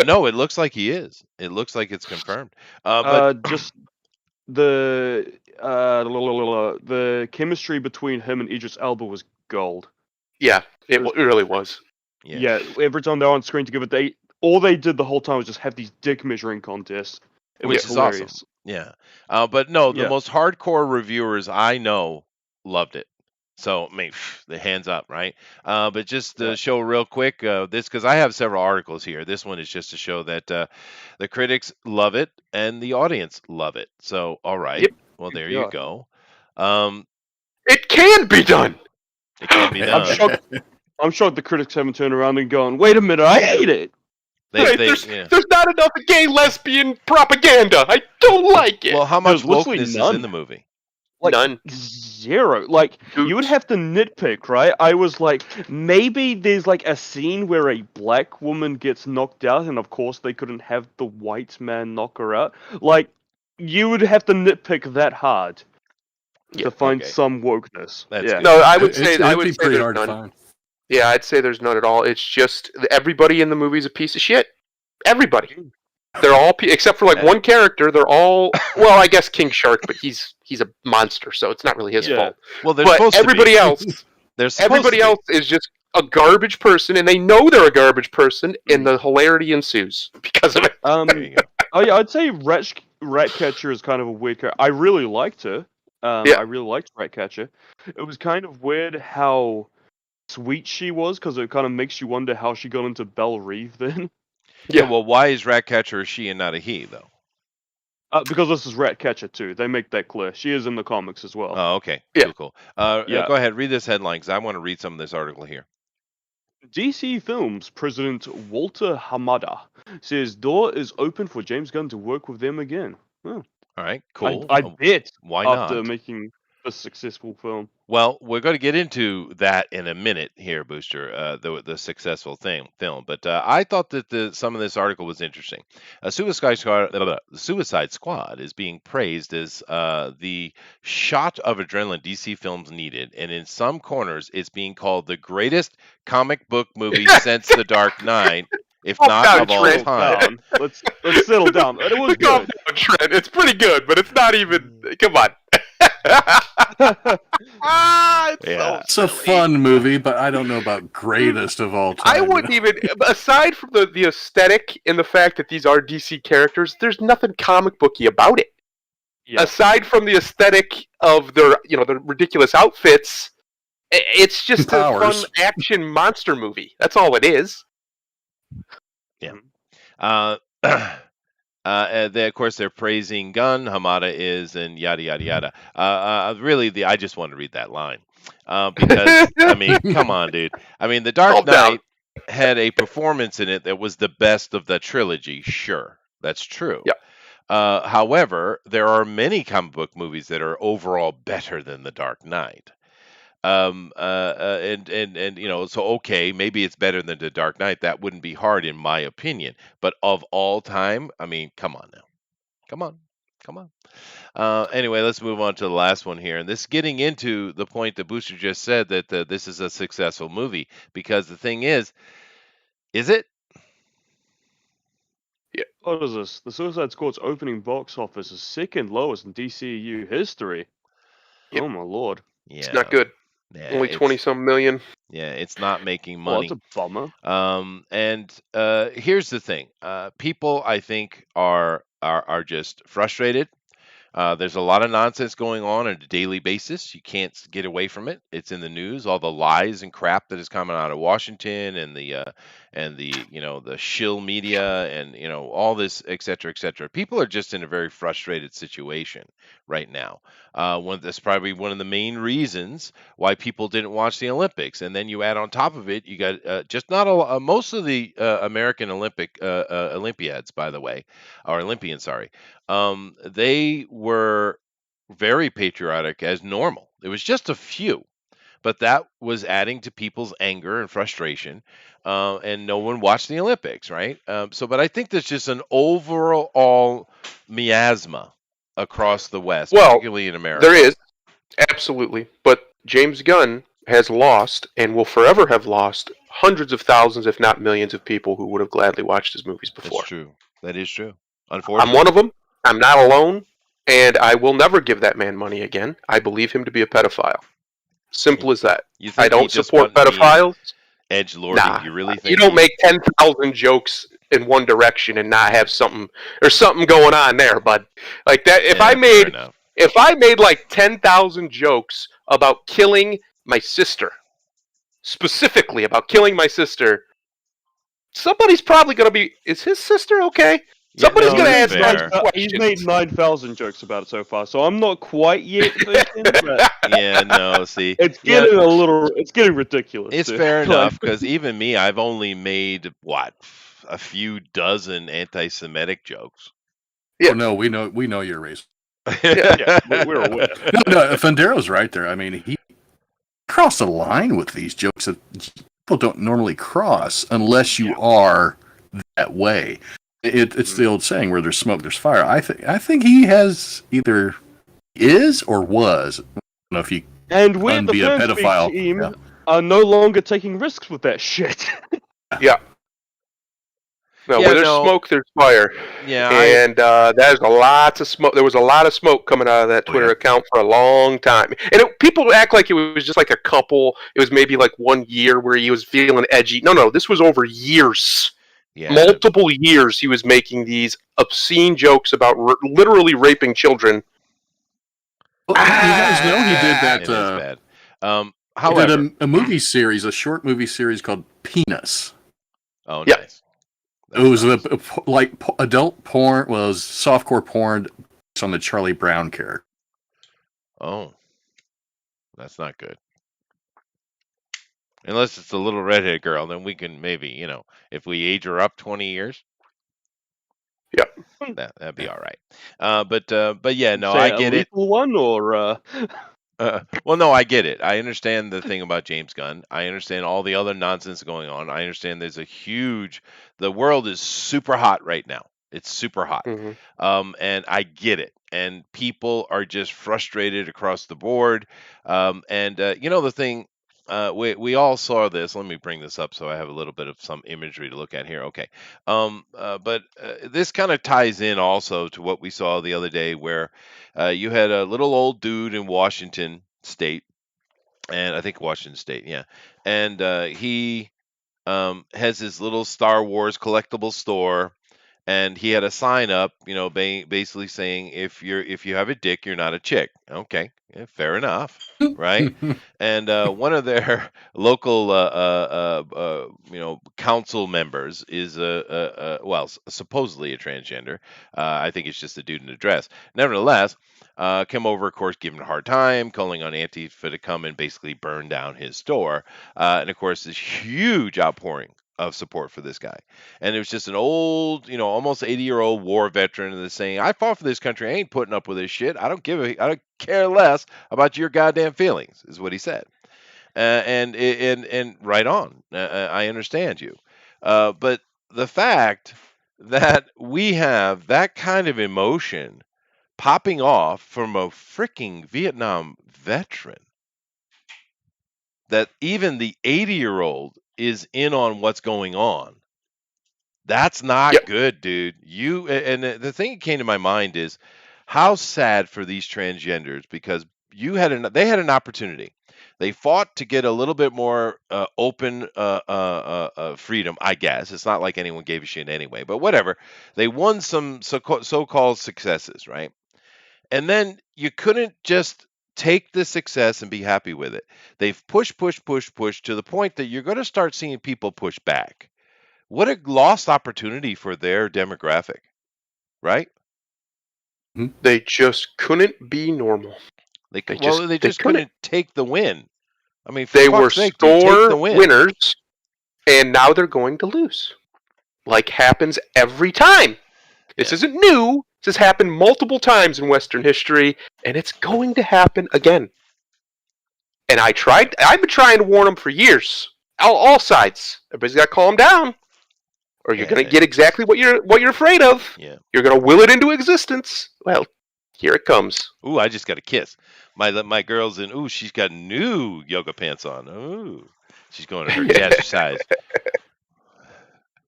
S1: No, it looks like he is. It looks like it's confirmed.
S4: Just the chemistry between him and Idris Elba was gold.
S2: Yeah, it really was.
S4: Yeah, every time they're on screen together, all they did the whole time was just have these dick measuring contests.
S1: Which is awesome. Yeah. But no, the most hardcore reviewers I know loved it. So, I mean, the hands up, right? But just to show real quick, because I have several articles here. This one is just to show that the critics love it and the audience love it. So, all right. Yep. Well, there you go.
S2: It can be done.
S1: It can be done.
S4: I'm shocked the critics haven't turned around and gone, wait a minute, I hate it.
S2: There's not enough gay lesbian propaganda. I don't like it.
S1: Well, how much wokeness is in the movie?
S4: Like,
S2: none.
S4: Zero. Like, you would have to nitpick, right? I was like, maybe there's like a scene where a black woman gets knocked out, and of course they couldn't have the white man knock her out. Like, you would have to nitpick that hard to find some wokeness.
S2: No, I would say
S3: pretty hard to find.
S2: Yeah, I'd say there's none at all. It's just everybody in the movie's a piece of shit. Everybody. They're all, except for like one character, they're all, well, I guess King Shark, but he's a monster, so it's not really his fault.
S1: Well,
S2: but everybody else, is just a garbage person, and they know they're a garbage person, and the hilarity ensues because of it.
S1: There you go.
S4: Oh yeah, I'd say Ratcatcher is kind of a weird character. I really liked her. I really liked Ratcatcher. It was kind of weird how sweet she was, because it kind of makes you wonder how she got into Belle Reve then.
S1: Yeah, well, why is Ratcatcher a she and not a he, though?
S4: Because this is Ratcatcher too. They make that clear. She is in the comics as well.
S1: Oh, okay.
S2: Yeah.
S1: Cool. Go ahead, read this headline, because I want to read some of this article here.
S4: DC Films president Walter Hamada says door is open for James Gunn to work with them again. Oh,
S1: All right, cool.
S4: I bet
S1: Why
S4: after
S1: not?
S4: making a successful film.
S1: Well, we're going to get into that in a minute here, Booster. The successful film, but I thought that some of this article was interesting. The Suicide Squad is being praised as the shot of adrenaline DC films needed, and in some corners, it's being called the greatest comic book movie since The Dark Knight, if
S2: Calm
S1: not
S2: down,
S1: of all
S2: Trent.
S1: time.
S4: Down. Let's settle down. It was
S2: Calm
S4: good.
S2: down, Trent. It's pretty good, but it's not even. Come on. It's
S1: Yeah.
S3: It's a fun movie, but I don't know about greatest of all time.
S2: I wouldn't even, aside from the aesthetic and the fact that these are DC characters, there's nothing comic booky about it.
S4: Yeah.
S2: Aside from the aesthetic of their, the ridiculous outfits, it's just a
S3: Powers.
S2: fun action monster movie. That's all it is.
S1: Uh, of course, they're praising Gunn, Hamada is, and yada yada yada. Really, I just want to read that line because I mean, come on, dude. I mean, The Dark
S2: Calm down.
S1: Knight had a performance in it that was the best of the trilogy. Sure, that's true.
S2: Yeah.
S1: However, there are many comic book movies that are overall better than The Dark Knight. And so okay, maybe it's better than The Dark Knight. That wouldn't be hard in my opinion. But of all time, I mean, come on now. Come on. Anyway, let's move on to the last one here. And this is getting into the point that Booster just said that this is a successful movie. Because the thing is it?
S4: What is this? The Suicide Squad's opening box office is second lowest in DCU history.
S2: Yep.
S4: Oh my lord.
S1: Yeah.
S2: It's not good.
S1: Yeah,
S2: Only 20-some million.
S1: Yeah, it's not making
S4: Well,
S1: money.
S4: that's a bummer.
S1: And here's the thing: people, I think, are just frustrated. There's a lot of nonsense going on a daily basis. You can't get away from it. It's in the news. All the lies and crap that is coming out of Washington and the shill media and all this, et cetera, et cetera. People are just in a very frustrated situation right now. That's probably one of the main reasons why people didn't watch the Olympics. And then you add on top of it, you got just not most of the American Olympiads, by the way, or Olympians, sorry. They were very patriotic as normal. It was just a few, but that was adding to people's anger and frustration, and no one watched the Olympics, right? But I think there's just an overall miasma across the West,
S2: Well,
S1: particularly in America.
S2: There is, absolutely. But James Gunn has lost and will forever have lost hundreds of thousands, if not millions, of people who would have gladly watched his movies before.
S1: That's true. That is true.
S2: I'm
S1: Unfortunately,
S2: one of them. I'm not alone. And I will never give that man money again. I believe him to be a pedophile. Simple as that.
S1: you think
S2: I
S1: he
S2: don't
S1: just
S2: support
S1: wanted to be
S2: pedophiles.
S1: edge lording?
S2: Nah,
S1: You really think
S2: you don't
S1: he-
S2: make 10,000 jokes in one direction and not have something. There's something going on there, bud. Like that.
S1: Yeah, fair
S2: If I made like 10,000 jokes about killing my sister, specifically about killing my sister, somebody's probably going to be. Is his sister okay?
S1: Yeah,
S2: Somebody's
S1: no,
S2: going to
S1: that's
S2: ask
S1: fair.
S2: those
S4: He's
S2: questions.
S4: made 9,000 jokes about it so far, so I'm not quite yet thinking, but
S1: Yeah, no. See,
S4: it's getting it's getting ridiculous.
S1: it's
S4: dude.
S1: fair
S4: Like,
S1: enough because even me, I've only made a few dozen anti-Semitic jokes.
S2: Yeah.
S3: Oh, no, we know you're racist.
S4: yeah, we're aware.
S3: No, Fandero's right there. I mean, he crossed a line with these jokes that people don't normally cross unless you are that way. It's the old saying, where there's smoke, there's fire. I think he has either is or was. I don't know if you
S4: And we,
S3: can
S4: the
S3: be a
S4: Fan Speak
S3: pedophile.
S4: team,
S3: Yeah.
S4: are no longer taking risks with that shit.
S2: Yeah. No,
S1: Yeah,
S2: where there's
S1: no.
S2: smoke, there's fire.
S1: Yeah,
S2: And there's a lot of smoke. There was a lot of smoke coming out of that Twitter
S3: yeah.
S2: account for a long time. And people act like it was just like a couple. It was maybe like 1 year where he was feeling edgy. No, this was over years.
S1: yeah.
S2: Multiple years he was making these obscene jokes about literally raping children.
S3: Well, you guys know he did that.
S1: It is bad.
S3: He
S1: However,
S3: did a movie series, a short movie series called Penis.
S1: oh,
S2: Yeah.
S1: nice.
S3: It was like adult porn, was softcore porn based on the Charlie Brown character.
S1: Oh, that's not good. Unless it's a little redhead girl, then we can maybe, if we age her up 20 years,
S2: Yep.
S1: that'd be all right. But yeah, no,
S4: Say
S1: I
S4: a
S1: get it.
S4: lethal one or
S1: Well, no, I get it. I understand the thing about James Gunn. I understand all the other nonsense going on. I understand the world is super hot right now. It's super hot.
S2: Hmm.
S1: And I get it. And people are just frustrated across the board. The thing, we all saw this. Let me bring this up so I have a little bit of some imagery to look at here. Okay. But this kind of ties in also to what we saw the other day where you had a little old dude in Washington State, and I think Washington State, yeah, and he has his little Star Wars collectible store, and he had a sign up, basically saying if you have a dick, you're not a chick. Okay, yeah, fair enough, right? And one of their local, council members is supposedly a transgender. I think it's just a dude in a dress. Nevertheless, came over, of course, giving a hard time, calling on Antifa to come and basically burn down his store. And of course, this huge outpouring of support for this guy. And it was just an old, almost 80-year-old war veteran that's saying, I fought for this country. I ain't putting up with this shit. I don't care less about your goddamn feelings, is what he said. And right on. I understand you. But the fact that we have that kind of emotion popping off from a freaking Vietnam veteran, that even the 80-year-old is in on what's going on. That's not
S2: Yep.
S1: good, dude. The thing that came to my mind is how sad for these transgenders, because they had an opportunity. They fought to get a little bit more open freedom, I guess. It's not like anyone gave a shit anyway, but whatever. They won some so-called successes, right? And then you couldn't just take the success and be happy with it. They've pushed to the point that you're going to start seeing people push back. What a lost opportunity for their demographic, right?
S2: They just couldn't be normal.
S1: They
S2: They
S1: just
S2: couldn't.
S1: couldn't take the win. I mean, for
S2: They were
S1: fuck's sake, dude, take the
S2: store
S1: win.
S2: winners, and now they're going to lose. Like happens every time. This
S1: Yeah.
S2: isn't new. This has happened multiple times in Western history, and it's going to happen again. And I've been trying to warn them for years. All sides. Everybody's got to calm down, or you're going to get exactly what you're afraid of.
S1: Yeah.
S2: You're going to will it into existence. Well, here it comes.
S1: Ooh, I just got a kiss. My girl's in. Ooh, she's got new yoga pants on. Ooh, she's going to her jazzercise.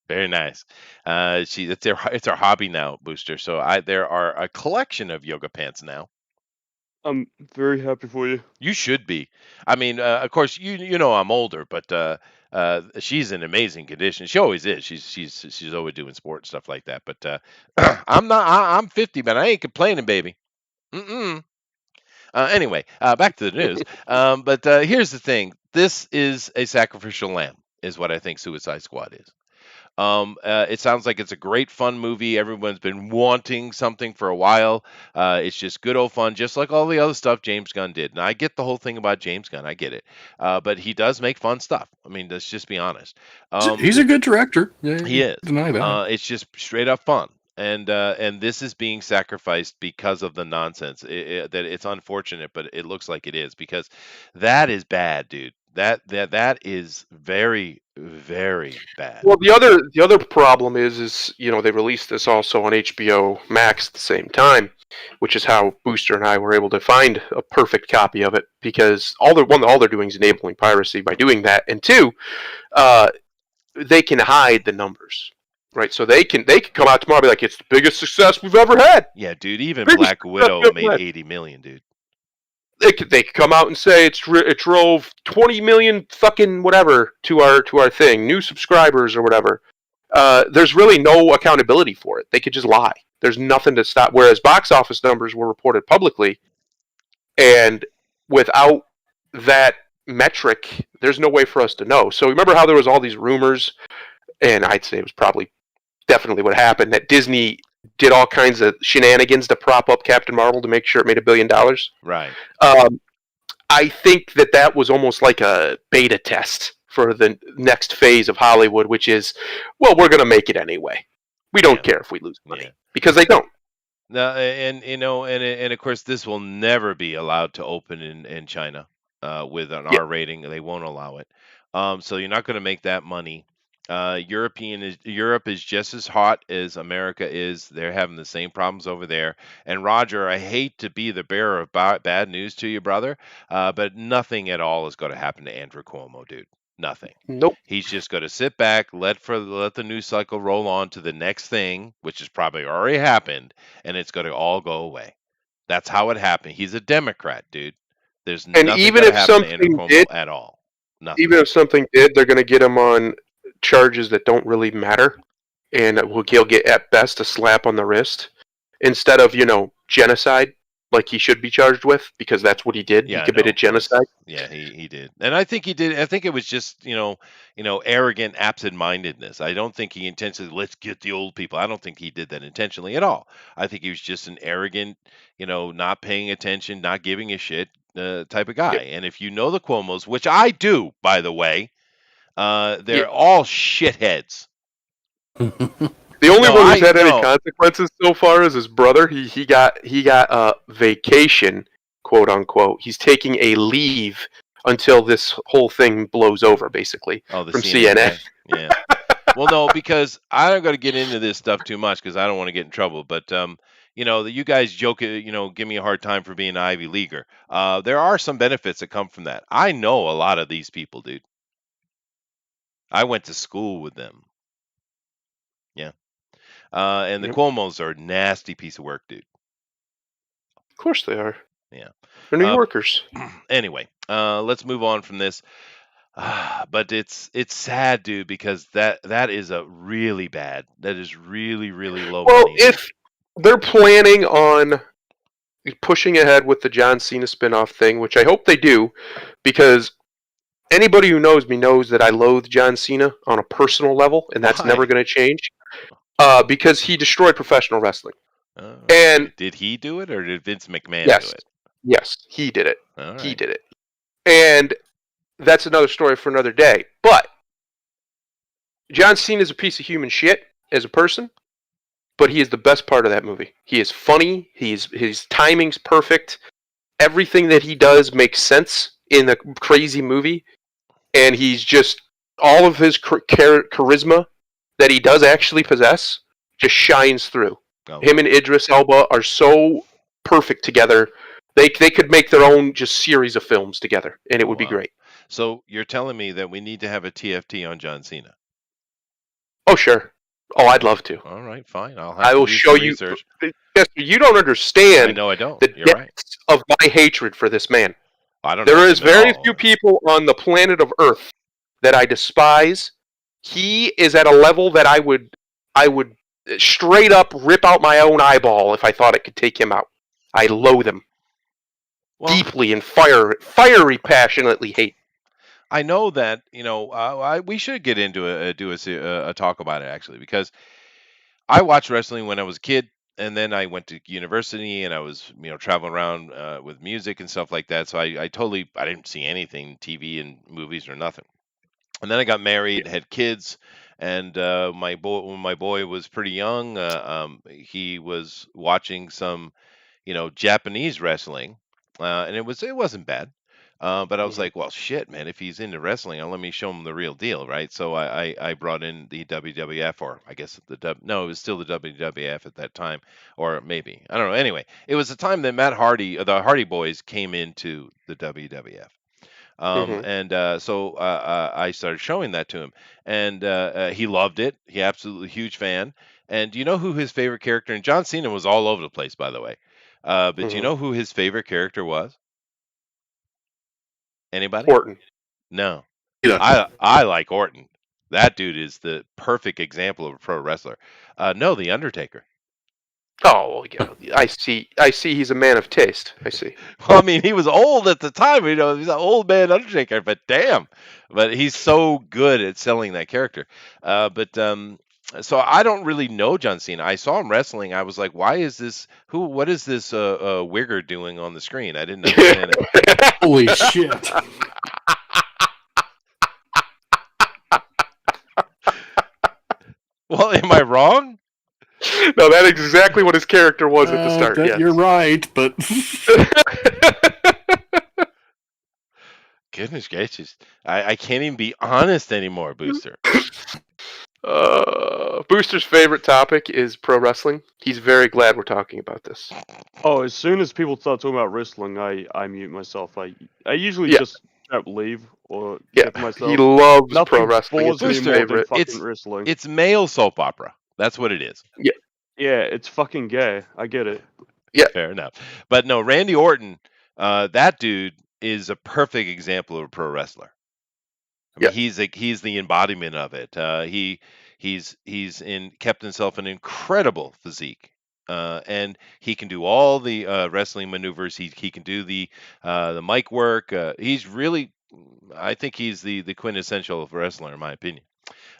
S1: Very nice. It's our hobby now, Booster. So there are a collection of yoga pants now.
S4: I'm very happy for you.
S1: You should be. I mean, of course, you know I'm older, but she's in amazing condition. She always is. She's always doing sport and stuff like that. But I'm not. I'm 50, but I ain't complaining, baby. Mm-mm. Anyway, back to the news. But here's the thing. This is a sacrificial lamb, is what I think Suicide Squad is. It sounds like it's a great fun movie. Everyone's been wanting something for a while. It's just good old fun, just like all the other stuff James Gunn did. And I get the whole thing about James Gunn. I get it. But he does make fun stuff. I mean, let's just be honest.
S3: He's a good director. Yeah,
S1: He is.
S3: Deny that.
S1: It's just straight up fun. And this is being sacrificed because of the nonsense. That it's unfortunate, but it looks like it is, because that is bad, dude. That is very, very bad.
S2: Well, the other problem is they released this also on HBO Max at the same time, which is how Booster and I were able to find a perfect copy of it, because all they're doing is enabling piracy by doing that, and two, they can hide the numbers, right? So they can come out tomorrow and be like, it's the biggest success we've ever had.
S1: Yeah, dude. Even
S2: Biggest
S1: Black Widow
S2: success we've
S1: made
S2: ever had.
S1: 80 million, dude.
S2: They could come out and say it drove 20 million fucking whatever to our thing, new subscribers or whatever. There's really no accountability for it. They could just lie. There's nothing to stop. Whereas box office numbers were reported publicly, and without that metric, there's no way for us to know. So remember how there was all these rumors, and I'd say it was definitely what happened, that Disney did all kinds of shenanigans to prop up Captain Marvel to make sure it made $1 billion.
S1: Right.
S2: I think that was almost like a beta test for the next phase of Hollywood, which is, well, we're going to make it anyway. We don't care if we lose money because they don't.
S1: No, and of course, this will never be allowed to open in China with an
S2: Yeah.
S1: R rating. They won't allow it. So you're not going to make that money. Europe is just as hot as America is. They're having the same problems over there. And Roger, I hate to be the bearer of bad news to you, brother, but nothing at all is going to happen to Andrew Cuomo, dude. Nothing.
S2: Nope.
S1: He's just going to sit back, let the news cycle roll on to the next thing, which has probably already happened, and it's going to all go away. That's how it happened. He's a Democrat, dude. There's
S2: And
S1: nothing
S2: even
S1: going to
S2: if
S1: happen to Andrew
S2: something
S1: Cuomo
S2: did,
S1: at all. Nothing.
S2: even if something did, they're going to get him on charges that don't really matter, and he'll get at best a slap on the wrist instead of genocide, like he should be charged with, because that's what he did.
S1: Yeah,
S2: He committed
S1: no, of course.
S2: genocide.
S1: Yeah, he did, and I think he did. I think it was just arrogant absent-mindedness. I don't think he intentionally let's get the old people. I don't think he did that intentionally at all. I think he was just an arrogant, not paying attention, not giving a shit type of guy.
S2: Yep.
S1: And if you know the Cuomos, which I do, by the way, they're
S2: Yeah.
S1: all shitheads.
S2: The only
S1: No,
S2: one who's
S1: I
S2: had any
S1: know.
S2: consequences so far is his brother. He got a vacation, quote unquote. He's taking a leave until this whole thing blows over, basically.
S1: Oh, the
S2: from
S1: CNN.
S2: CNN.
S1: guy. Yeah. Well, no, because I don't got to get into this stuff too much because I don't want to get in trouble. But you guys joke, give me a hard time for being an Ivy Leaguer. There are some benefits that come from that. I know a lot of these people, dude. I went to school with them. Yeah. And the
S2: Yep.
S1: Cuomos are a nasty piece of work, dude.
S2: Of course they are.
S1: Yeah.
S2: They're New Yorkers.
S1: Anyway, let's move on from this. But it's sad, dude, because that is a really bad. That is really, really low
S2: Well,
S1: money.
S2: if they're planning on pushing ahead with the John Cena spinoff thing, which I hope they do, because anybody who knows me knows that I loathe John Cena on a personal level, and that's
S1: Why?
S2: never going to change. Because he destroyed professional wrestling.
S1: Oh,
S2: And
S1: did he do it or did Vince McMahon
S2: yes,
S1: do it?
S2: yes, he did it.
S1: All
S2: He
S1: right.
S2: did it. And that's another story for another day. But John Cena is a piece of human shit as a person, but he is the best part of that movie. He is funny. His timing's perfect. Everything that he does makes sense in the crazy movie, and he's just all of his charisma that he does actually possess just shines through.
S1: Oh,
S2: Him and Idris Elba are so perfect together. They could make their own just series of films together, and it would be
S1: wow.
S2: great.
S1: So you're telling me that we need to have a TFT on John Cena?
S2: Oh, sure. Oh, I'd love to.
S1: All right, fine. I'll have
S2: I
S1: to
S2: will
S1: do
S2: show
S1: some
S2: you.
S1: research.
S2: Chester, you don't
S1: I
S2: understand
S1: know I don't.
S2: the
S1: You're
S2: depth
S1: right.
S2: of my hatred for this man.
S1: I don't
S2: There
S1: know
S2: is
S1: him at
S2: very
S1: all.
S2: few people on the planet of Earth that I despise. He is at a level that I would straight up rip out my own eyeball if I thought it could take him out. I loathe him
S1: Well,
S2: deeply and fiery, passionately hate.
S1: I know that we should get into a talk about it actually because I watched wrestling when I was a kid, and then I went to university and I was traveling around with music and stuff like that. So I didn't see anything TV and movies or nothing. And then I got married, had kids, and when my boy was pretty young, he was watching some Japanese wrestling, and it wasn't bad. But I was
S2: Mhm.
S1: like, well, shit, man, if he's into wrestling, let me show him the real deal, right? So I brought in the WWF, or I guess no, it was still the WWF at that time, or maybe I don't know. Anyway, it was the time that the Hardy Boys came into the WWF.
S2: Mhm.
S1: And so I started showing that to him, and he loved it. He absolutely huge fan. And do you know who his favorite character? And John Cena was all over the place, by the way. But do you
S2: Mhm.
S1: know who his favorite character was? Anybody?
S2: Orton.
S1: No.
S3: Yeah.
S1: I like Orton. That dude is the perfect example of a pro wrestler. No, the Undertaker.
S2: Oh, yeah. I see. He's a man of taste. I see.
S1: Well, I mean, he was old at the time, he's an old man Undertaker, but damn. But he's so good at selling that character. So I don't really know John Cena. I saw him wrestling. I was like, what is this wigger doing on the screen? I didn't understand it.
S3: Holy shit.
S1: hell? Am I wrong?
S2: No, that's exactly what his character was at the start. Yes.
S3: You're right, but
S1: Goodness gracious. I can't even be honest anymore, Booster.
S2: Booster's favorite topic is pro wrestling. He's very glad we're talking about this.
S4: Oh, as soon as people start talking about wrestling, I mute myself. I usually
S2: Yeah.
S4: just leave or
S2: Yeah,
S4: give myself.
S2: he loves
S4: Nothing
S2: pro wrestling. It's
S4: bores
S2: his
S4: me more than
S2: favorite.
S4: fucking wrestling.
S1: It's male soap opera. That's what it is.
S4: Yeah, it's fucking gay. I get it.
S1: Fair enough. But no, Randy Orton, that dude is a perfect example of a pro wrestler. I mean, he's the embodiment of it. He's kept himself an incredible physique. And he can do all the wrestling maneuvers. He can do the mic work. He's really, I think he's the quintessential wrestler in my opinion.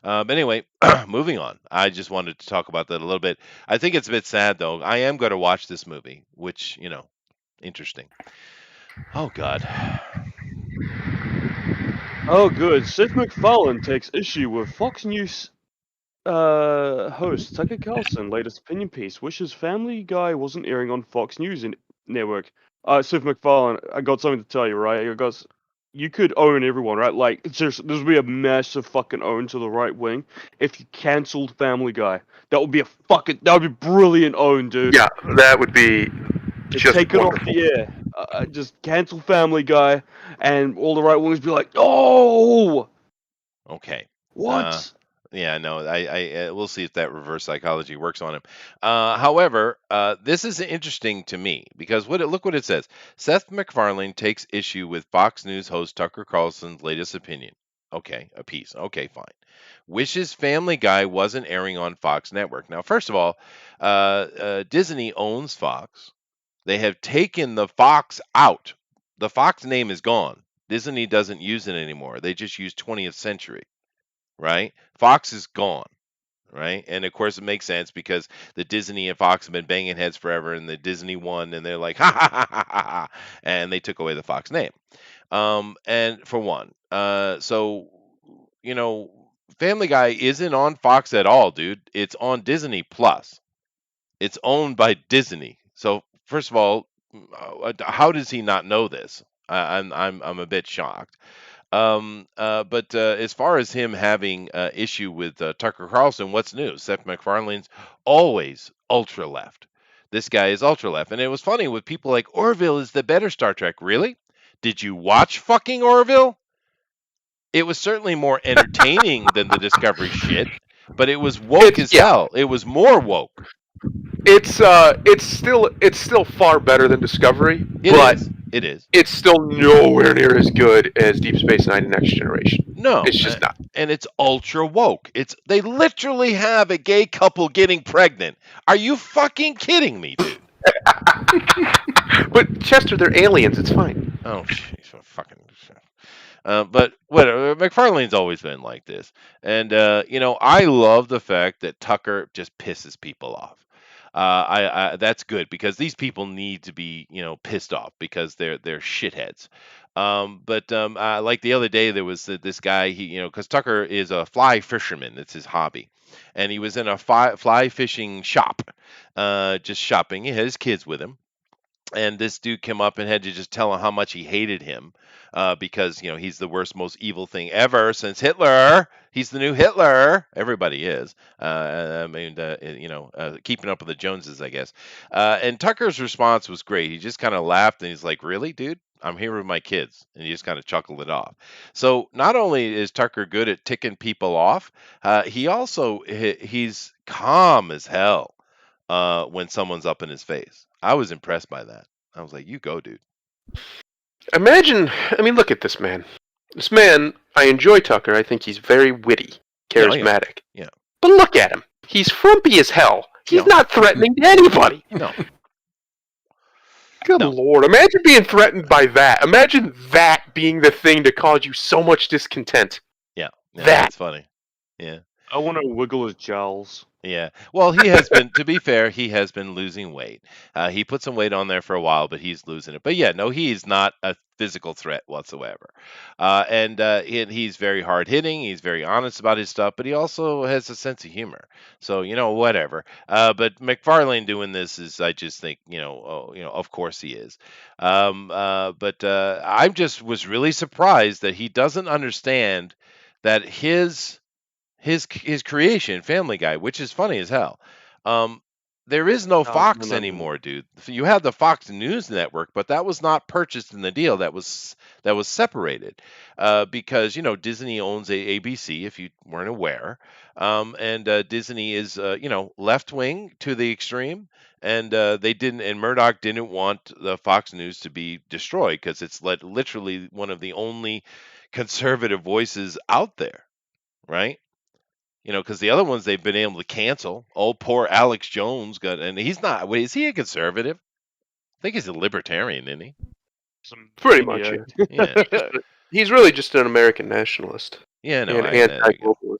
S1: But anyway, moving on. I just wanted to talk about that a little bit. I think it's a bit sad though. I am going to watch this movie, which interesting. Oh God.
S4: Oh, good. Seth MacFarlane takes issue with Fox News host Tucker Carlson latest opinion piece. Wishes Family Guy wasn't airing on Fox News network. Seth MacFarlane, I got something to tell you, right? You could own everyone, right? Like, seriously, this would be a massive fucking own to the right wing if you cancelled Family Guy. That would be brilliant own, dude.
S2: Yeah, that would be just
S4: take
S2: wonderful.
S4: it off the air. Just cancel Family Guy, and all the right wingers be like, "Oh,
S1: Okay.
S4: what?"
S1: Yeah, no, I we'll see if that reverse psychology works on him. However, this is interesting to me because look what it says. Seth MacFarlane takes issue with Fox News host Tucker Carlson's latest opinion. Okay, a piece. Okay, fine. Wishes Family Guy wasn't airing on Fox Network. Now, first of all, Disney owns Fox. They have taken the Fox out. The Fox name is gone. Disney doesn't use it anymore. They just use 20th Century. Right? Fox is gone, right? And of course, it makes sense because the Disney and Fox have been banging heads forever, and the Disney won, and they're like, ha ha ha ha ha, ha, and they took away the Fox name. And for one, so Family Guy isn't on Fox at all, dude. It's on Disney Plus. It's owned by Disney. So first of all, how does he not know this? I'm a bit shocked. But as far as him having issue with Tucker Carlson, what's new? Seth MacFarlane's always ultra left. This guy is ultra left, and it was funny with people like Orville is the better Star Trek. Really? Did you watch fucking Orville? It was certainly more entertaining than the Discovery shit, but it was woke as hell. It was more woke.
S2: It's still far better than Discovery,
S1: It is.
S2: It's still nowhere near as good as Deep Space Nine and Next Generation.
S1: No,
S2: it's just not.
S1: And it's ultra woke. They literally have a gay couple getting pregnant. Are you fucking kidding me, dude?
S2: But Chester, they're aliens. It's fine.
S1: Oh, jeez, fucking. But whatever. MacFarlane's always been like this, and I love the fact that Tucker just pisses people off. That's good because these people need to be pissed off because they're shitheads. But like the other day there was this guy because Tucker is a fly fisherman. It's his hobby, and he was in a fly fishing shop, just shopping. He had his kids with him. And this dude came up and had to just tell him how much he hated him because he's the worst, most evil thing ever since Hitler. He's the new Hitler. Everybody is. Keeping up with the Joneses, I guess. And Tucker's response was great. He just kind of laughed and he's like, "Really, dude? I'm here with my kids," and he just kind of chuckled it off. So not only is Tucker good at ticking people off, he's calm as hell when someone's up in his face. I was impressed by that. I was like, "You go, dude."
S2: Look at this man. This man, I enjoy Tucker. I think he's very witty, charismatic.
S1: Yeah.
S2: But look at him. He's frumpy as hell. He's not threatening to anybody.
S1: No.
S2: Good Lord. Imagine being threatened by that. Imagine that being the thing to cause you so much discontent.
S1: Yeah,
S2: That.
S1: that's funny. Yeah.
S4: I want to wiggle his jowls.
S1: Yeah. Well, he has been, to be fair, he has been losing weight. He put some weight on there for a while, but he's losing it. But yeah, no, he's not a physical threat whatsoever. And he's very hard hitting. He's very honest about his stuff, but he also has a sense of humor. So, whatever. But McFarlane doing this is, I just think, of course he is. But I just was really surprised that he doesn't understand that his creation, Family Guy, which is funny as hell. Um, there is no
S4: No, no,
S1: Fox
S4: no, no.
S1: anymore, dude. You have the Fox News Network, but that was not purchased in the deal. That was separated because Disney owns ABC. If you weren't aware, and Disney is left wing to the extreme, and they didn't. And Murdoch didn't want the Fox News to be destroyed because it's literally one of the only conservative voices out there, right? Because the other ones they've been able to cancel. Oh, poor Alex Jones and he's not. Wait, is he a conservative? I think he's a libertarian, isn't he?
S4: Some
S2: Pretty much,
S4: maniac.
S2: yeah.
S1: Yeah,
S2: He's really just an American nationalist
S1: yeah, no,
S2: and
S1: there you go.
S2: anti-globalist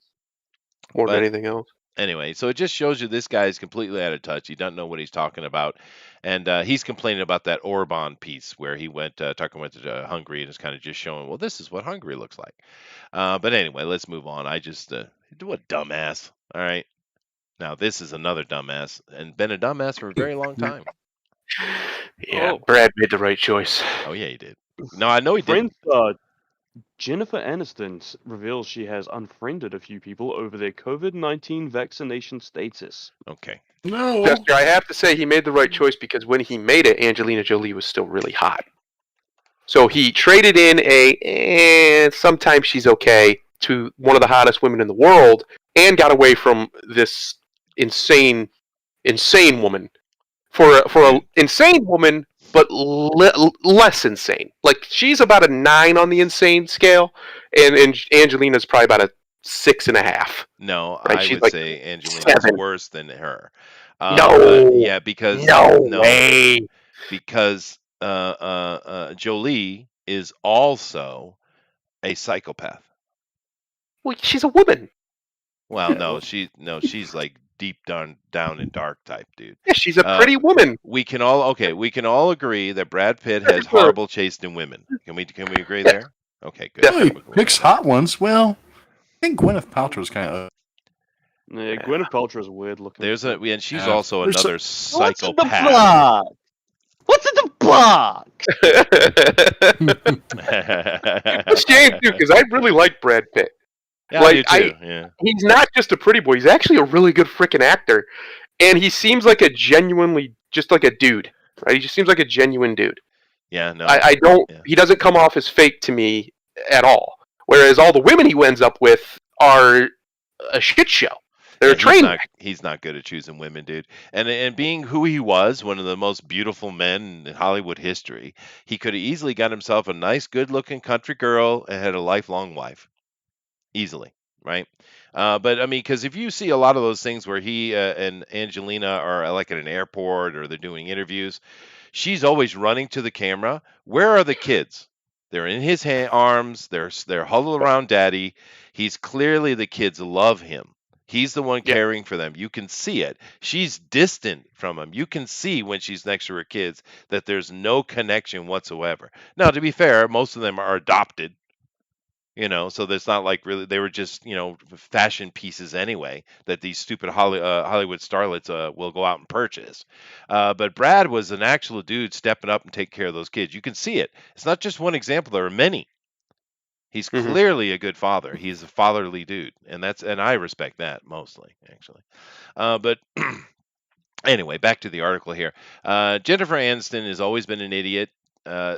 S2: more than
S1: But
S2: anything else.
S1: anyway, so it just shows you this guy is completely out of touch. He doesn't know what he's talking about, and he's complaining about that Orban piece where he went to Hungary and is kind of just showing, well, this is what Hungary looks like. But anyway, let's move on. I just do a dumbass. All right. Now this is another dumbass, and been a dumbass for a very long time.
S2: Yeah,
S4: Oh.
S2: Brad made the right choice.
S1: Oh yeah, he did. No, I know he did.
S4: Friends, Jennifer Aniston reveals she has unfriended a few people over their COVID-19 vaccination status.
S1: Okay.
S3: No.
S2: Chester, I have to say he made the right choice because when he made it, Angelina Jolie was still really hot. So he traded in sometimes she's okay to one of the hottest women in the world and got away from this insane woman for a insane woman, but less insane. Like she's about a 9 on the insane scale, and Angelina's probably about a 6.5.
S1: No,
S2: Right,
S1: I
S2: she's
S1: would
S2: like
S1: say Angelina's
S2: 7.
S1: worse than her.
S2: No.
S1: Yeah, because
S2: No way.
S1: because Jolie is also a psychopath.
S2: Well, she's a woman.
S1: Well, she's like deep down and dark type, dude.
S2: Yeah, she's a pretty woman.
S1: We can all agree that Brad Pitt has
S2: Sure.
S1: horrible taste in women. Can we agree there? Okay, good.
S2: Definitely.
S3: He picks hot ones. Well, I think Gwyneth Paltrow's kind of.
S4: Yeah, Gwyneth Paltrow is weird looking.
S1: And she's
S3: Yeah.
S1: also
S3: There's
S1: another
S4: What's in the
S1: psychopath.
S4: block? What's in the block?
S2: It's a shame too, because I really like Brad Pitt.
S1: Yeah,
S2: Like,
S1: I do too. Yeah.
S2: He's not just a pretty boy; he's actually a really good freaking actor, and he seems like a genuinely just like a dude. Right? He just seems like a genuine dude.
S1: Yeah, no.
S2: I don't.
S1: Yeah.
S2: He doesn't come off as fake to me at all. Whereas all the women he ends up with are a shit show. They're
S1: Yeah,
S2: a train wreck.
S1: he's not good at choosing women, dude. And being who he was, one of the most beautiful men in Hollywood history, he could have easily got himself a nice, good-looking country girl and had a lifelong wife. Easily, right? But I mean, because if you see a lot of those things where he and Angelina are like at an airport or they're doing interviews, she's always running to the camera. Where are the kids? They're in his arms. They're huddled around daddy. He's clearly, the kids love him. He's the one
S2: Yeah.
S1: caring for them. You can see it. She's distant from him. You can see when she's next to her kids that there's no connection whatsoever. Now, to be fair, most of them are adopted. So there's not like really, they were just, fashion pieces anyway that these stupid Hollywood starlets will go out and purchase. But Brad was an actual dude stepping up and taking care of those kids. You can see it. It's not just one example. There are many. He's
S2: Mhm.
S1: clearly a good father. He's a fatherly dude. And I respect that mostly, actually. But anyway, back to the article here. Jennifer Aniston has always been an idiot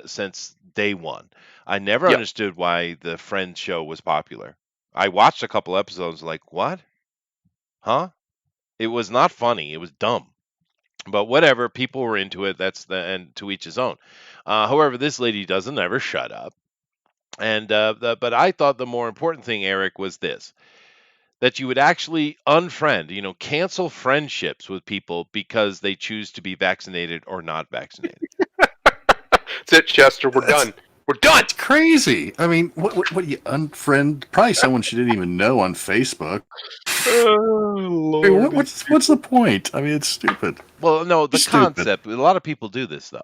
S1: since day one. I never
S2: Yep.
S1: understood why the Friends show was popular. I watched a couple episodes, like, what? Huh? It was not funny. It was dumb. But whatever, people were into it. And to each his own. However, this lady doesn't ever shut up. And but I thought the more important thing, Eric, was this: that you would actually unfriend, cancel friendships with people because they choose to be vaccinated or not vaccinated.
S2: That's it, Chester. We're done. We're done.
S3: That's crazy. I mean, what do you unfriend? Probably someone she didn't even know on Facebook.
S2: Oh,
S3: I
S2: Lord.
S3: mean, what's the point? I mean, it's stupid.
S1: Well, no, the
S3: Stupid.
S1: concept. A lot of people do this though,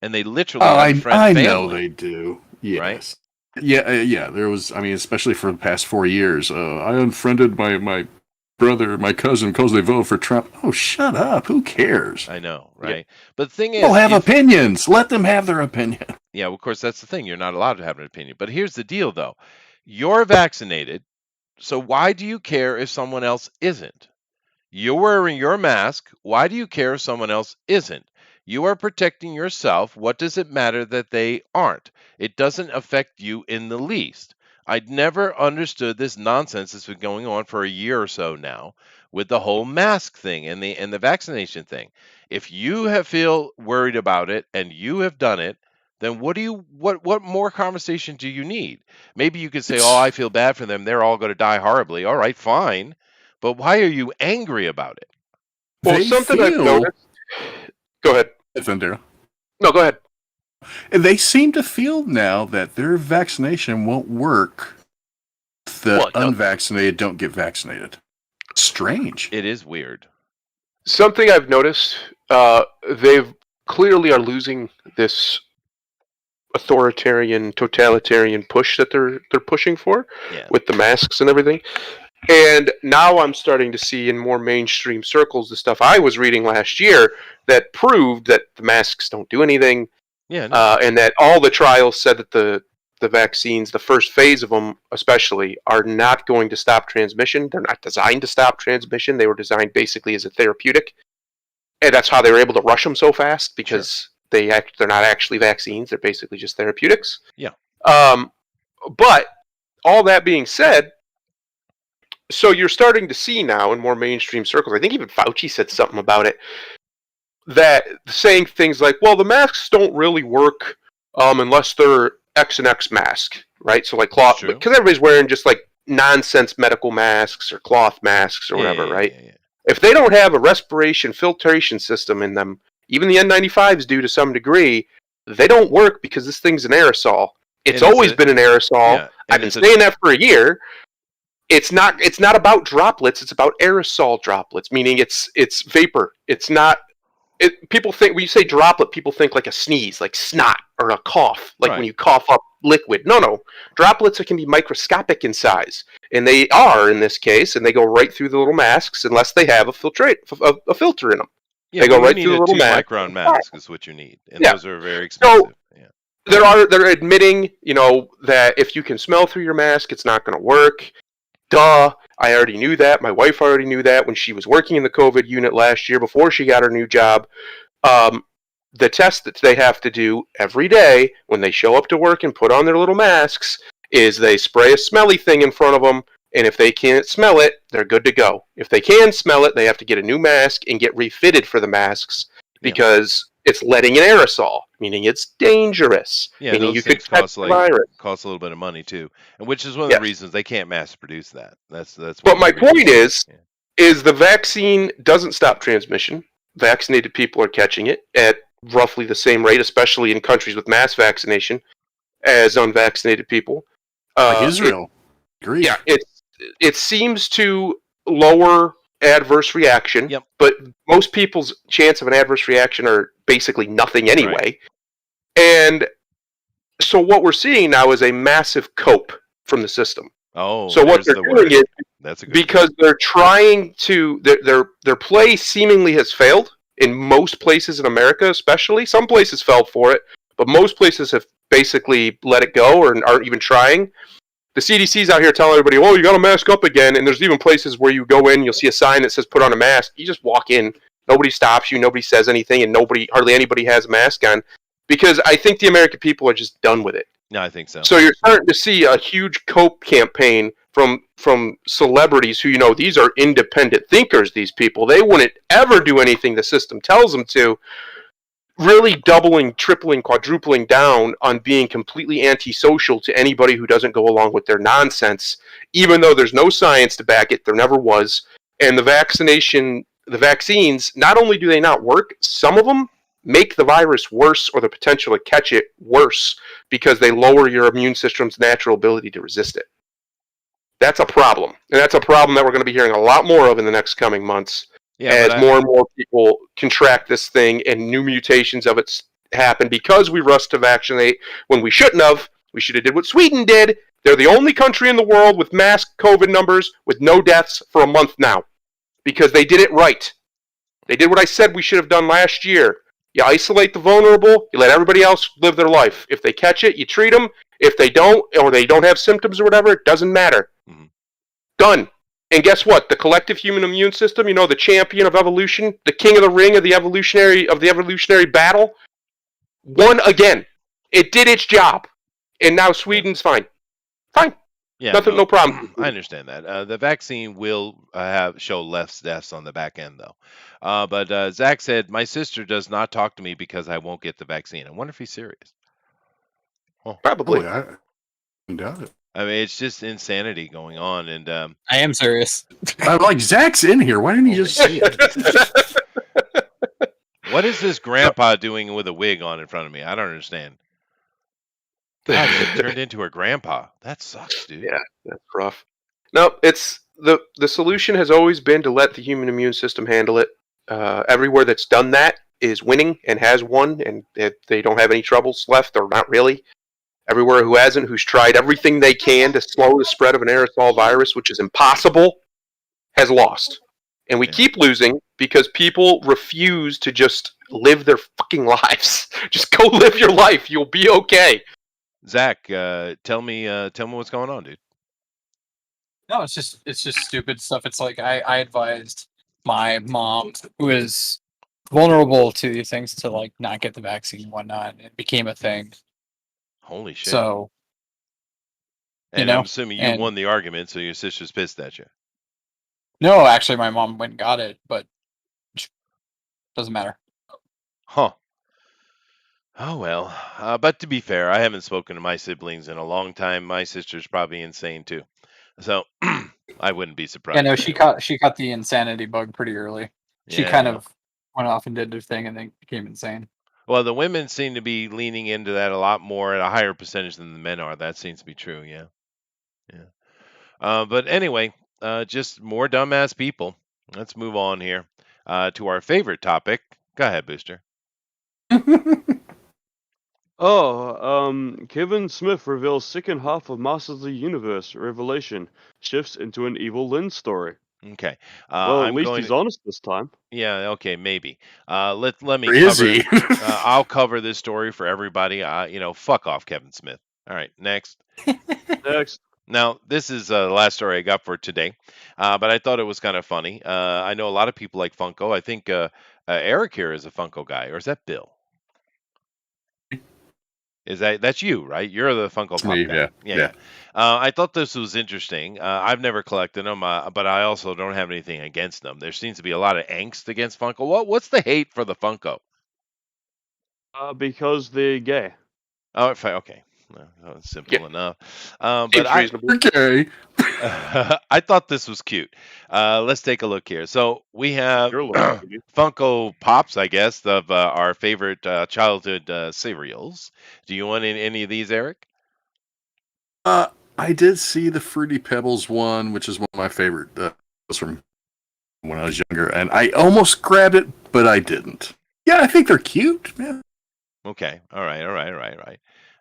S1: and they literally
S3: Oh,
S1: unfriend
S3: I
S1: family.
S3: know they do.
S1: Right?
S3: Yes. Yeah, yeah. There was. I mean, especially for the past 4 years, I unfriended my brother, my cousin, because they voted for Trump. Oh, shut up. Who cares?
S1: I know, right? But the thing
S3: People
S1: is,
S3: have opinions. Let them have their opinion.
S1: yeah, of course, that's the thing. You're not allowed to have an opinion. But here's the deal, though. You're vaccinated, so why do you care if someone else isn't? You're wearing your mask. Why do you care if someone else isn't? You are protecting yourself. What does it matter that they aren't? It doesn't affect you in the least. I'd never understood this nonsense that's been going on for a year or so now with the whole mask thing and the vaccination thing. If you feel worried about it and you have done it, then what more conversation do you need? Maybe you could say, "Oh, I feel bad for them. They're all going to die horribly." All right, fine. But why are you angry about it?
S2: Well,
S3: They
S2: something I've
S3: feel.
S2: noticed. Go ahead.
S3: Vendera.
S2: No, go ahead.
S3: They seem to feel now that their vaccination won't work if the
S2: Well, no.
S3: unvaccinated don't get vaccinated. Strange.
S1: It is weird.
S2: Something I've noticed. They've clearly are losing this authoritarian, totalitarian push that they're pushing for
S1: Yeah.
S2: with the masks and everything. And now I'm starting to see in more mainstream circles the stuff I was reading last year that proved that the masks don't do anything,
S1: Yeah. No.
S2: and that all the trials said that the vaccines, the first phase of them especially, are not going to stop transmission. They're not designed to stop transmission. They were designed basically as a therapeutic, and that's how they were able to rush them so fast because they're not actually vaccines. They're basically just therapeutics.
S1: Yeah.
S2: But all that being said, so you're starting to see now in more mainstream circles, I think even Fauci said something about it, that saying things like, well, the masks don't really work unless they're X and X mask, right? So like cloth, because everybody's wearing just like nonsense medical masks or cloth masks or whatever, right?
S1: Yeah.
S2: If they don't have a respiration filtration system in them, even the N95s do to some degree, they don't work because this thing's an aerosol. It's always been an aerosol.
S1: Yeah,
S2: I've been saying that for a year. It's not about droplets, it's about aerosol droplets, meaning it's vapor. It's not people think when you say droplet, people think like a sneeze, like snot or a cough, like when you cough up liquid. No. Droplets can be microscopic in size, and they are in this case, and they go right through the little masks unless they have a filter in them.
S1: Yeah,
S2: they go right
S1: need
S2: through the
S1: a
S2: little
S1: 2-micron mask is what you need, and those are very expensive.
S2: They're admitting, that if you can smell through your mask, it's not going to work. Duh. I already knew that. My wife already knew that when she was working in the COVID unit last year before she got her new job. The test that they have to do every day when they show up to work and put on their little masks is they spray a smelly thing in front of them, and if they can't smell it, they're good to go. If they can smell it, they have to get a new mask and get refitted for the masks because it's letting an aerosol, meaning it's dangerous.
S1: Yeah,
S2: meaning
S1: those
S2: you
S1: things
S2: could catch the virus.
S1: cost a little bit of money too, and which is one of the reasons they can't mass produce that. That's.
S2: But my point is the vaccine doesn't stop transmission. Vaccinated people are catching it at roughly the same rate, especially in countries with mass vaccination, as unvaccinated people.
S3: Like Israel. Agreed.
S2: Yeah, it seems to lower adverse reaction, but most people's chance of an adverse reaction are basically nothing anyway. Right. And so what we're seeing now is a massive cope from the system.
S1: Oh,
S2: so what they're doing is because they're trying to their play seemingly has failed in most places in America, especially. Some places fell for it, but most places have basically let it go or aren't even trying. The CDC's out here telling everybody, "Oh, you got to mask up again." And there's even places where you go in, you'll see a sign that says "Put on a mask." You just walk in, nobody stops you, nobody says anything, and hardly anybody has a mask on, because I think the American people are just done with it.
S1: No, I think so.
S2: So you're starting to see a huge cope campaign from celebrities who, these are independent thinkers. These people, they wouldn't ever do anything the system tells them to. Really doubling, tripling, quadrupling down on being completely antisocial to anybody who doesn't go along with their nonsense, even though there's no science to back it, there never was. And the vaccines, not only do they not work, some of them make the virus worse or the potential to catch it worse because they lower your immune system's natural ability to resist it. That's a problem. And that's a problem that we're going to be hearing a lot more of in the next coming months
S1: Yeah,
S2: as more and more people contract this thing and new mutations of it happen because we rushed to vaccinate when we shouldn't have. We should have did what Sweden did. They're the only country in the world with mass COVID numbers with no deaths for a month now because they did it right. They did what I said we should have done last year. You isolate the vulnerable, you let everybody else live their life. If they catch it, you treat them. If they don't, or they don't have symptoms or whatever, it doesn't matter.
S1: Mhm.
S2: Done. And guess what? The collective human immune system, the champion of evolution, the king of the ring of the evolutionary battle, won again. It did its job. And now Sweden's fine. Fine.
S1: Yeah,
S2: Nothing, no problem.
S1: I understand that. The vaccine will show less deaths on the back end, though. But Zach said, my sister does not talk to me because I won't get the vaccine. I wonder if he's serious.
S2: Probably.
S3: I doubt it.
S1: I mean, it's just insanity going on. And
S5: I am serious.
S3: I'm like, Zach's in here. Why didn't he just say it?
S1: what is this grandpa doing with a wig on in front of me? I don't understand. God, he turned into a grandpa. That sucks, dude.
S2: Yeah, that's rough. No, it's the solution has always been to let the human immune system handle it. Everywhere that's done that is winning and has won, and they don't have any troubles left, or not really. Everywhere who hasn't, who's tried everything they can to slow the spread of an aerosol virus, which is impossible, has lost. And we keep losing because people refuse to just live their fucking lives. Just go live your life. You'll be okay.
S1: Zach, tell me what's going on, dude.
S5: No, it's just stupid stuff. It's like I advised my mom, who is vulnerable to these things, to like not get the vaccine and whatnot. It became a thing.
S1: Holy shit.
S5: So,
S1: and I'm assuming you won the argument, so your sister's pissed at you.
S5: No, actually, my mom went and got it, but doesn't matter.
S1: Huh. Oh, well. But to be fair, I haven't spoken to my siblings in a long time. My sister's probably insane, too. So I wouldn't be surprised.
S5: Yeah, no, she caught the insanity bug pretty early. She
S1: Yeah,
S5: kind
S1: I know.
S5: of went off and did her thing and then became insane.
S1: Well, the women seem to be leaning into that a lot more at a higher percentage than the men are. That seems to be true, yeah. But anyway, just more dumbass people. Let's move on here to our favorite topic. Go ahead, Booster.
S4: Kevin Smith reveals second half of Masters of the Universe Revelation shifts into an evil Lynn story.
S1: Okay.
S4: Well, at
S1: I'm
S4: least
S1: going
S4: he's
S1: to,
S4: honest this time.
S1: yeah, okay, maybe. Let me
S3: Or is
S1: cover.
S3: he?
S1: I'll cover this story for everybody. Fuck off, Kevin Smith. All right, next.
S4: Next.
S1: Now, this is the last story I got for today, but I thought it was kind of funny. I know a lot of people like Funko. I think Eric here is a Funko guy, or is that Bill? That's you, right? You're the Funko Pop
S3: me,
S1: guy.
S3: yeah.
S1: I thought this was interesting. I've never collected them, but I also don't have anything against them. There seems to be a lot of angst against Funko. What's the hate for the Funko?
S4: Because they're gay.
S1: Oh, okay. Well, simple enough. But
S2: Seems reasonable.
S3: Okay.
S1: I thought this was cute. Let's take a look here. So we have
S4: You're looking.
S1: Funko Pops, I guess, of our favorite childhood cereals. Do you want any of these, Eric?
S3: I did see the Fruity Pebbles one, which is one of my favorite. Was from when I was younger, and I almost grabbed it, but I didn't. Yeah, I think they're cute, man.
S1: Okay. All right.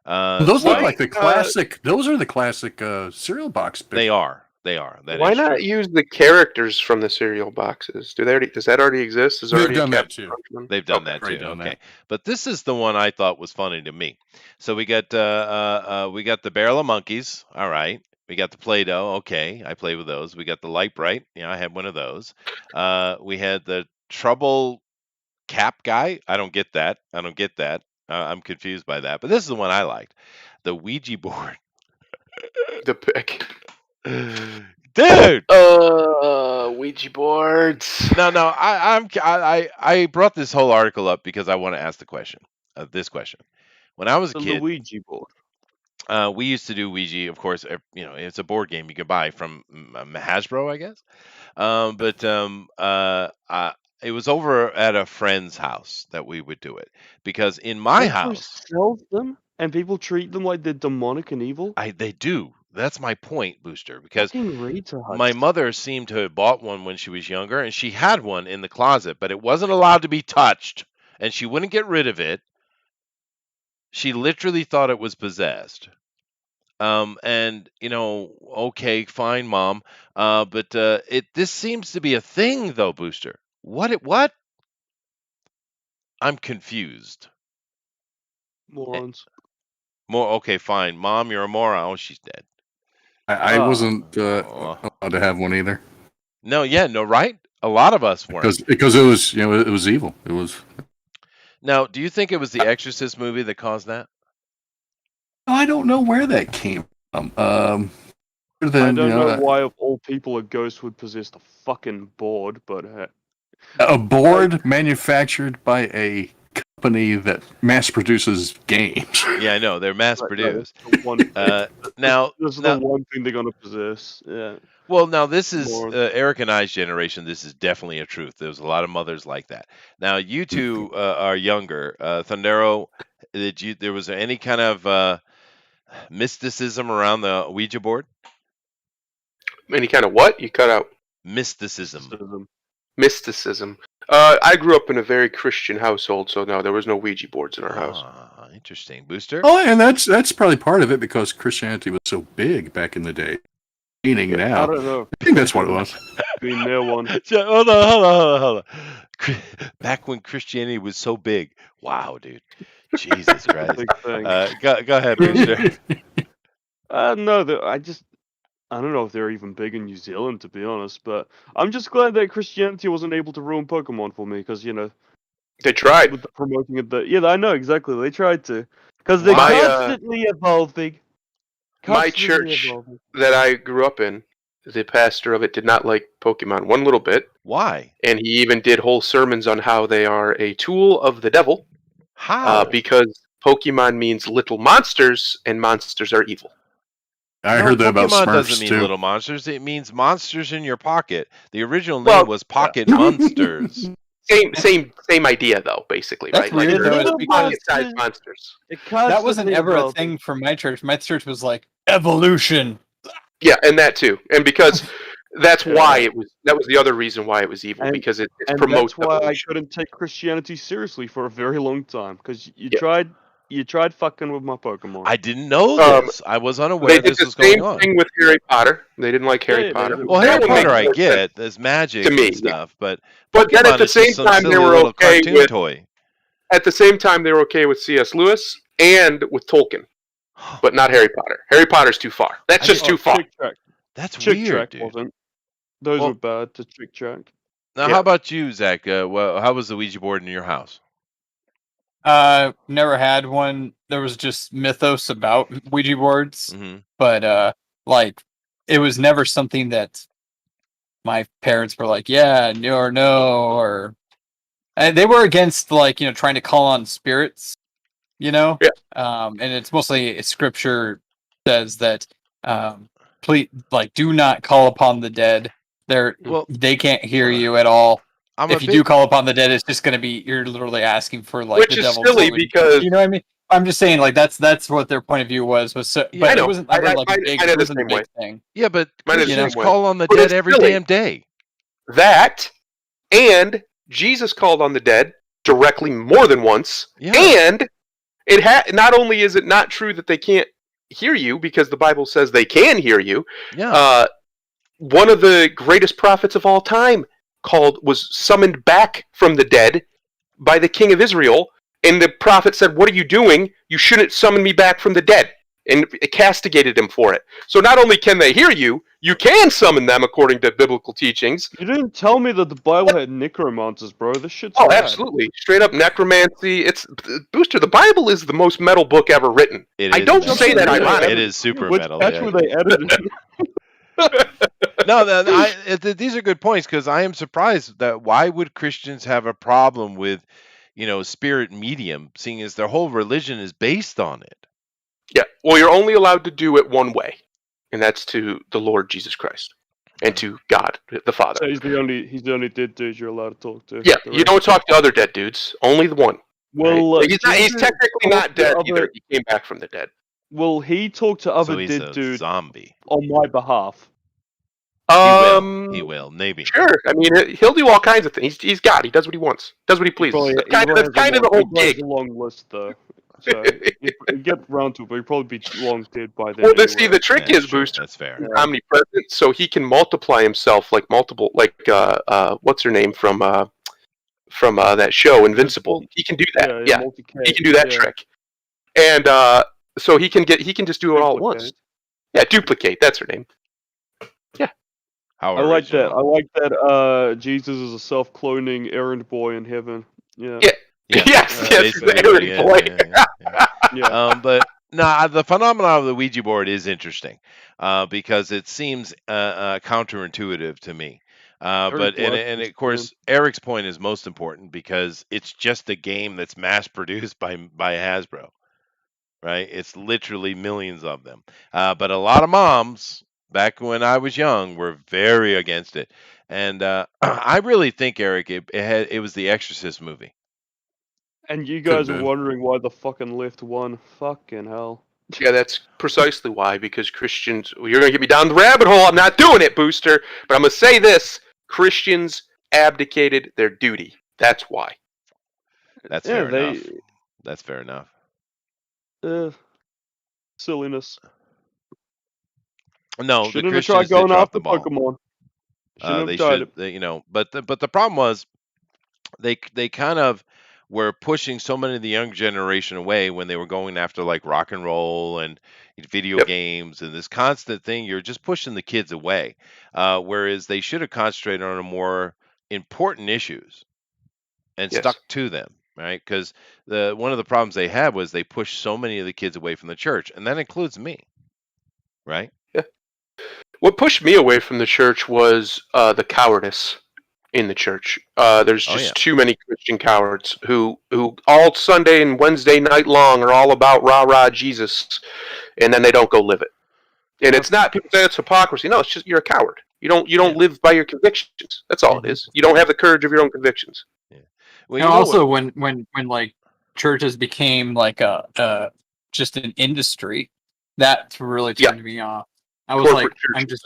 S3: Those look
S2: why,
S3: like the classic. Those are the classic cereal box.
S1: They are. That
S2: Why
S1: is
S2: not
S1: true.
S2: use the characters from the cereal boxes? Does that already exist? Is there
S3: They've
S2: already a
S3: done that
S2: Captain
S3: too.
S2: Crunch one?
S1: They've done
S2: Okay.
S1: that too.
S3: Already done
S1: Okay,
S3: that.
S1: but this is the one I thought was funny to me. So we got the Barrel of Monkeys. All right. We got the Play-Doh. Okay, I play with those. We got the Light Bright. Yeah, I had one of those. We had the Trouble Cap guy. I don't get that. I'm confused by that. But this is the one I liked. The Ouija board.
S2: The pick.
S1: Dude.
S2: Ouija boards.
S1: No. I brought this whole article up because I want to ask this question. When I was a
S4: The
S1: kid,
S4: Luigi board.
S1: we used to do Ouija. Of course, it's a board game you can buy from Hasbro, I guess. It was over at a friend's house that we would do it because in my
S4: Hasbro
S1: house,
S4: sells them, and people treat them like they're demonic and evil.
S1: they do. That's my point, Booster, because
S4: Fucking retards.
S1: my mother seemed to have bought one when she was younger, and she had one in the closet, but it wasn't allowed to be touched, and she wouldn't get rid of it. She literally thought it was possessed. And okay, fine, mom. But this seems to be a thing, though, Booster. What? I'm confused.
S4: Morons.
S1: More okay, fine, mom. You're a moron. Oh, she's dead.
S3: I wasn't
S1: Oh.
S3: allowed to have one either
S1: No, yeah, no, right? A lot of us weren't.
S3: because it was it was evil. It was.
S1: Now, do you think it was the Exorcist movie that caused that?
S3: I don't know where that came from. Other
S4: I
S3: than,
S4: don't know why of all people a ghost would possess the fucking board, but
S3: a board manufactured by a company that mass produces games.
S1: Yeah, I know they're mass
S4: Right,
S1: produced.
S4: that's the one,
S1: Now,
S4: this is
S1: now,
S4: the one thing they're gonna possess. Yeah.
S1: well, now this is
S4: Lord.
S1: Eric and I's generation. This is definitely a truth. There's a lot of mothers like that. Now, you two are younger. Thundero, there was any kind of mysticism around the Ouija board?
S2: Any kind of what? You cut out.
S1: Mysticism.
S2: Mysticism. I grew up in a very Christian household, so no, there was no Ouija boards in our house.
S1: Ah, interesting. Booster?
S3: Oh, and that's probably part of it because Christianity was so big back in the day. Meaning now,
S4: I don't know.
S3: I think that's what it was.
S4: Being there one.
S1: Hold on. Back when Christianity was so big. Wow, dude. Jesus Christ.
S4: Big thing.
S1: Go ahead, Booster.
S4: No, I don't know if they're even big in New Zealand, to be honest, but I'm just glad that Christianity wasn't able to ruin Pokemon for me, because,
S2: They tried.
S4: with the promoting of the... Yeah, I know, exactly, they tried to. Because they're
S2: My,
S4: constantly evolving.
S2: My
S4: Constantly
S2: church
S4: evolving.
S2: that I grew up in, the pastor of it did not like Pokemon one little bit,
S1: Why?
S2: and he even did whole sermons on how they are a tool of the devil,
S1: How?
S2: because Pokemon means little monsters, and monsters are evil.
S3: I
S1: No,
S3: heard that about
S1: Pokemon
S3: Smurfs
S1: doesn't mean
S3: too.
S1: little monsters. It means monsters in your pocket. The original name
S2: Well,
S1: was Pocket Monsters.
S2: Same idea though, basically,
S5: That's
S2: right?
S5: weird,
S2: Like
S5: though,
S2: little
S5: because-
S2: pocket-sized monsters.
S5: That wasn't ever a thing for my church. My church was like evolution.
S2: Yeah, and that too, and because that's
S4: Yeah.
S2: why that was the other reason why it was evil,
S4: And-
S2: because it
S4: And
S2: promotes
S4: that's why
S2: evolution.
S4: I couldn't take Christianity seriously for a very long time, because you
S2: Yeah.
S4: tried fucking with my Pokemon.
S1: I didn't know this. I was
S2: They
S1: unaware
S2: did
S1: this
S2: the
S1: was going
S2: same
S1: on.
S2: thing with Harry Potter. They didn't like Harry
S4: Yeah,
S2: Potter.
S4: they-
S1: Well,
S2: That
S1: Harry
S2: one
S1: Potter
S2: makes
S1: I
S2: more
S1: get.
S2: sense.
S1: There's magic
S2: To me,
S1: and stuff, but
S2: But then
S1: Pokemon
S2: at the
S1: is just
S2: same
S1: some
S2: time, they
S1: silly
S2: were
S1: little
S2: okay
S1: cartoon
S2: with.
S1: toy.
S2: At the same time, they were okay with C.S. Lewis and with Tolkien, but not Harry Potter. Harry Potter's too far. That's just too far.
S4: Chick Track.
S1: That's
S4: Chick
S1: weird,
S4: Track
S1: dude.
S4: wasn't. Those
S1: Well-
S4: were bad to Chick Track.
S1: Now,
S2: Yeah.
S1: how about you, Zach? Well, how was the Ouija board in your house?
S5: Never had one. There was just mythos about Ouija boards,
S1: Hmm.
S5: but like it was never something that my parents were like, yeah, no, or and they were against like trying to call on spirits,
S2: Yeah.
S5: and it's mostly scripture says that please do not call upon the dead.
S1: Well,
S5: They can't hear you at all.
S1: I'm
S5: If
S1: a
S5: you
S1: big
S5: do call upon the dead, it's just going to be you're literally asking for like
S2: Which
S5: the
S2: is
S5: devil.
S2: silly
S5: to-
S2: because
S5: you know what I mean. I'm just saying like that's what their point of view was. So,
S1: Yeah,
S5: but
S2: I know.
S5: it wasn't ever
S2: I-
S5: like
S2: I-
S5: a big.
S2: I know
S5: It
S2: the
S5: wasn't a
S2: same
S5: big
S2: way.
S5: thing.
S1: yeah, but
S2: Mine is the
S1: Christians
S2: same way.
S1: call on the
S2: But
S1: dead
S2: it's
S1: every
S2: silly.
S1: damn day.
S2: that, and Jesus called on the dead directly more than once,
S1: Yeah.
S2: and not only is it not true that they can't hear you because the Bible says they can hear you.
S1: Yeah.
S2: One of the greatest prophets of all time was summoned back from the dead by the king of Israel, and the prophet said, "What are you doing? You shouldn't summon me back from the dead," and it castigated him for it. So not only can they hear you, you can summon them according to biblical teachings.
S4: You didn't tell me that the Bible had necromancers, bro. This shit's
S2: Oh,
S4: rad.
S2: absolutely. Straight up necromancy. It's Booster, the Bible is the most metal book ever written.
S1: It
S2: I
S1: is
S2: don't
S1: metal.
S2: say that ironically.
S1: It is super
S4: Which
S1: metal.
S4: patch
S1: Yeah.
S4: were they edited?
S1: No, these are good points because I am surprised that why would Christians have a problem with, spirit medium, seeing as their whole religion is based on it.
S2: Yeah. Well, you're only allowed to do it one way, and that's to the Lord Jesus Christ and to God, the Father.
S4: So he's the only dead dude you're allowed to talk to.
S2: Yeah,
S4: The
S2: you
S4: rest-
S2: don't talk to other dead dudes. Only the one.
S4: Well,
S2: right? He's
S4: Jesus
S2: technically
S4: talked
S2: not
S4: to
S2: dead
S4: other-
S2: either. He came back from the dead.
S4: will he talk to other
S1: So he's
S4: dead
S1: a
S4: dudes
S1: zombie.
S4: on my behalf?
S1: He will. Maybe.
S2: Sure. I mean, he'll do all kinds of things. He's God. He does what he wants. Does what he pleases. That's kind of the whole
S4: He has
S2: gig.
S4: a long list though. So if we get round to it, he'll probably be long dead by then.
S2: Well,
S4: anyway.
S2: see, the trick
S1: Yeah,
S2: is
S1: sure,
S2: Booster
S1: that's fair.
S2: is omnipresent, so he can multiply himself like multiple, like what's her name from that show Invincible. He can do that. Yeah, he can do that trick, and so he can just do it all at once. Yeah, duplicate. That's her name. Yeah,
S1: How
S4: I like that.
S1: original.
S4: I like that. Jesus is a self-cloning errand boy in heaven. Yeah.
S2: Yeah.
S1: Yeah,
S2: Yes, he's the
S1: basically
S2: errand
S1: what he is,
S2: boy.
S1: yeah. But no, the phenomenon of the Ouija board is interesting because it seems counterintuitive to me. But and of course, Eric's point is most important because it's just a game that's mass produced by Hasbro, right? It's literally millions of them. But a lot of moms back when I was young were very against it, and I really think, Eric, it was the Exorcist movie.
S4: And you guys are
S3: been.
S4: wondering why the fucking left won. Fucking hell.
S2: Yeah, that's precisely why. Because Christians, well, you're going to get me down the rabbit hole. I'm not doing it, Booster. But I'm going to say this: Christians abdicated their duty. That's why.
S1: That's fair enough. That's fair enough.
S4: Silliness.
S1: No,
S4: Shouldn't
S1: the
S4: have tried
S1: Christians did
S4: going
S1: drop
S4: after
S1: the ball.
S4: Pokemon. Shouldn't
S1: They
S4: have tried
S1: should,
S4: it.
S1: but the problem was they kind of were pushing so many of the young generation away when they were going after like rock and roll and video games and this constant thing. You're just pushing the kids away, whereas they should have concentrated on a more important issues and stuck to them, right? Because one of the problems they had was they pushed so many of the kids away from the church, and that includes me, right?
S2: Yeah. What pushed me away from the church was the cowardice in the church. There's just too many Christian cowards who all Sunday and Wednesday night long are all about rah rah Jesus, and then they don't go live it. And it's not people say it's hypocrisy. No, it's just you're a coward. You don't live by your convictions. That's all it is. You don't have the courage of your own convictions.
S1: Yeah. Well,
S5: and also when like churches became like a just an industry, that really turned me off. I was
S2: Corporate
S5: like,
S2: churches.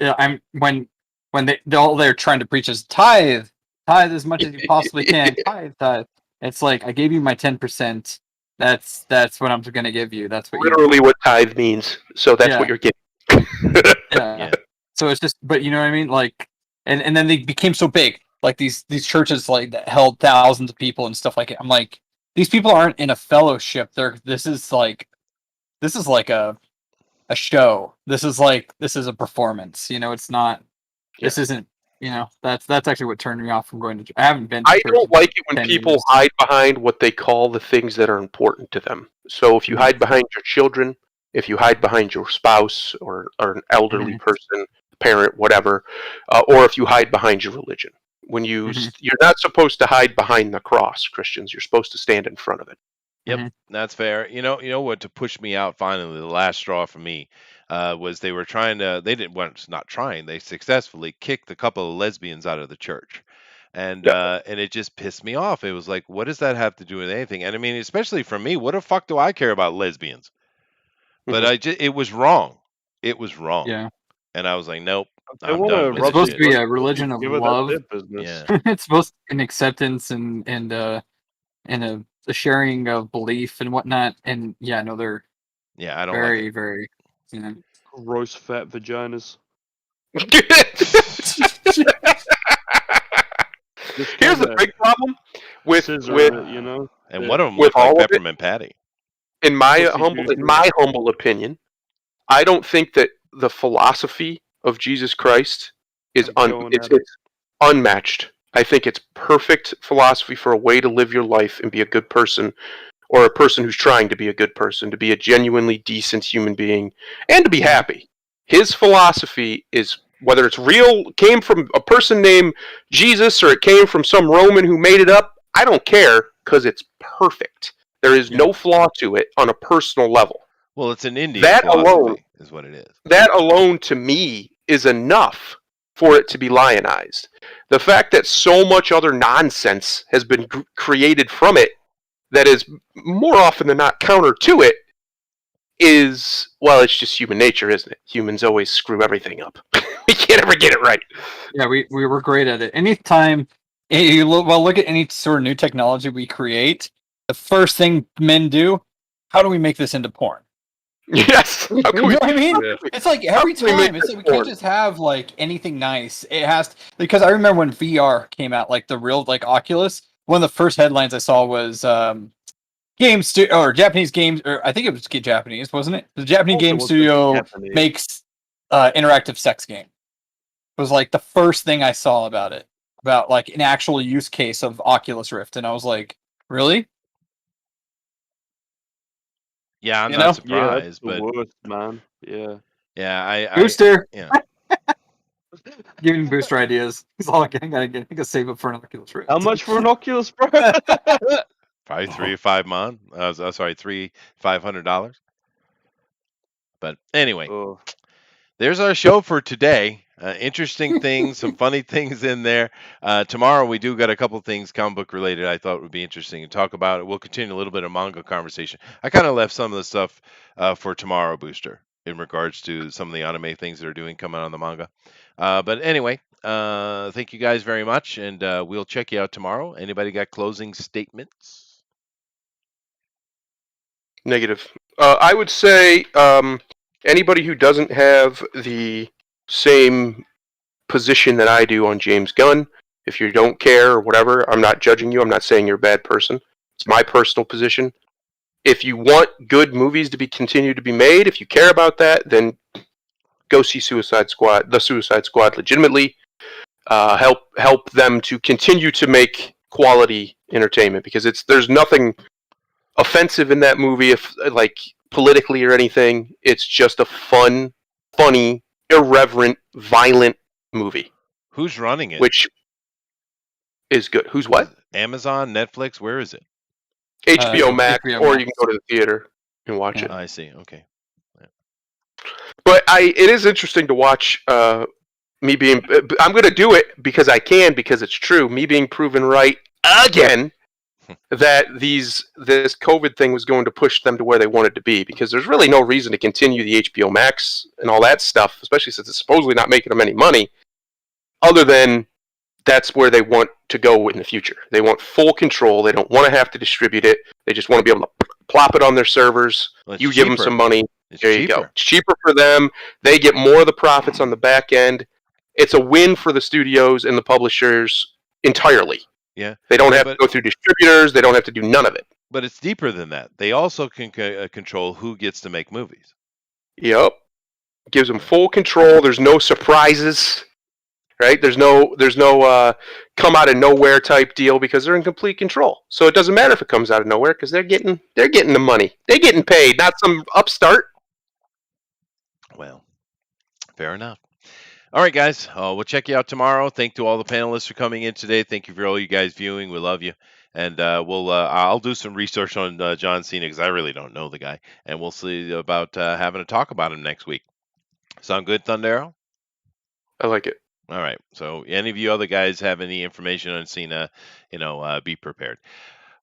S5: I'm when they're trying to preach is tithe as much as you possibly can, tithe. It's like I gave you my 10%. That's what I'm going to give you. That's what
S2: literally what tithe means. So that's what you're getting.
S5: yeah. So it's just, but you know what I mean? Like, and then they became so big. Like these churches like that held thousands of people and stuff like it. I'm like, these people aren't in a fellowship. This is like a show. This is a performance. You know, it's not. This isn't. You know, that's actually what turned me off from going to. I haven't been. To
S2: I don't like it when people
S5: years.
S2: hide behind what they call the things that are important to them. So if you hide behind your children, if you hide behind your spouse or an elderly person, parent, whatever, or if you hide behind your religion, when you're not supposed to hide behind the cross, Christians. You're supposed to stand in front of it.
S1: Yep, that's fair. You know what? To push me out, finally, the last straw for me was they were trying to. They didn't. Well, it's not trying. They successfully kicked a couple of lesbians out of the church, and it just pissed me off. It was like, what does that have to do with anything? And I mean, especially for me, what the fuck do I care about lesbians? But it was wrong. It was wrong.
S5: Yeah.
S1: And I was like, nope.
S4: I'm
S1: done with
S5: it's supposed
S1: it.
S5: to be a religion of love.
S1: Yeah.
S5: It's supposed to be an acceptance and a sharing of belief and whatnot. And yeah, no, they're
S1: I don't
S5: very,
S1: like it.
S5: very, you know,
S4: gross fat vaginas.
S2: Here's the big problem with
S4: you know,
S1: and one of them looked like Peppermint Patty.
S2: In my humble opinion, I don't think that the philosophy of Jesus Christ is it's unmatched. I think it's perfect philosophy for a way to live your life and be a good person, or a person who's trying to be a good person, to be a genuinely decent human being, and to be happy. His philosophy is, whether it's real, came from a person named Jesus, or it came from some Roman who made it up, I don't care, because it's perfect. There is no flaw to it on a personal level.
S1: Well, it's an Indian philosophy, alone is what it is.
S2: That alone, to me, is enough for it to be lionized. The fact that so much other nonsense has been created from it that is more often than not counter to it is, well, it's just human nature, isn't it? Humans always screw everything up. We can't ever get it right.
S5: Yeah, we were great at it. Anytime look at any sort of new technology we create, the first thing men do, how do we make this into porn?
S2: Yes.
S5: You know what I mean?
S3: Yeah.
S5: It's like every
S2: How can we make
S5: time. It's
S2: this
S5: like we can't
S2: porn?
S5: just have like anything nice. It has to, because I remember when VR came out, like the real like Oculus. One of the first headlines I saw was or Japanese games, or I think it was Japanese, wasn't it? The Japanese
S4: Also
S5: game
S4: was
S5: studio
S4: Japanese.
S5: makes interactive sex game. It was like the first thing I saw about it, about like an actual use case of Oculus Rift, and I was like, really?
S1: Yeah, I'm
S5: You
S1: not
S5: know?
S4: Yeah, that's
S1: surprised,
S4: the
S1: but
S4: worst, man. Yeah.
S1: yeah, I
S5: Booster,
S1: yeah.
S5: giving Booster ideas. He's all like, I gotta save up for an Oculus Rift.
S4: How much for an Oculus, bro?
S1: Probably 3 or 5 mon. Sorry, $500. But anyway,
S4: Oh.
S1: there's our show for today. Interesting things, some funny things in there. Tomorrow we do got a couple things comic book related I thought would be interesting to talk about. We'll continue a little bit of manga conversation. I kind of left some of the stuff for tomorrow, Booster, in regards to some of the anime things that are doing coming on the manga. But anyway, thank you guys very much, and we'll check you out tomorrow. Anybody got closing statements?
S2: Negative. I would say anybody who doesn't have the same position that I do on James Gunn, if you don't care or whatever, I'm not judging you. I'm not saying you're a bad person. It's my personal position. If you want good movies to continue to be made, if you care about that, then go see Suicide Squad, the Suicide Squad, legitimately. Help them to continue to make quality entertainment, because there's nothing offensive in that movie, if like politically or anything. It's just a fun, funny, irreverent, violent movie,
S1: Who's running it?
S2: which is good. Who's what?
S1: Amazon, Netflix, where is it?
S2: HBO Max,
S5: HBO
S2: or
S5: Max.
S2: you can go to the theater and watch it.
S1: I see. Okay.
S2: But it is interesting to watch me being. I'm going to do it because I can, because it's true. Me being proven right again that this COVID thing was going to push them to where they wanted to be, because there's really no reason to continue the HBO Max and all that stuff, especially since it's supposedly not making them any money, other than that's where they want to go in the future. They want full control. They don't want to have to distribute it. They just want to be able to plop it on their servers.
S1: Well, it's
S2: You give them
S1: cheaper.
S2: some money.
S1: It's
S2: There you
S1: cheaper.
S2: go. It's cheaper for them. They get more of the profits on the back end. It's a win for the studios and the publishers entirely.
S1: Yeah.
S2: They don't have to
S1: But
S2: go through distributors. They don't have to do none of it.
S1: but it's deeper than that. They also can control who gets to make movies.
S2: Yep. Gives them full control. There's no surprises, right? There's no come out of nowhere type deal, because they're in complete control. So it doesn't matter if it comes out of nowhere, because they're getting the money. They're getting paid, not some upstart.
S1: Well, fair enough. All right, guys. We'll check you out tomorrow. Thank to all the panelists for coming in today. Thank you for all you guys viewing. We love you. And I'll do some research on John Cena, because I really don't know the guy. And we'll see about having a talk about him next week. Sound good, Thunder Arrow?
S2: I like it.
S1: All right. So any of you other guys have any information on Cena, be prepared.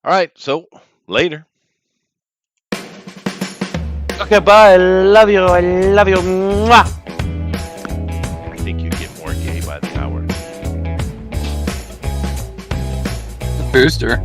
S1: All right. So later.
S4: Okay, bye. I love you. I love you. Mwah.
S1: I think you get more gay by the hour.
S5: Booster.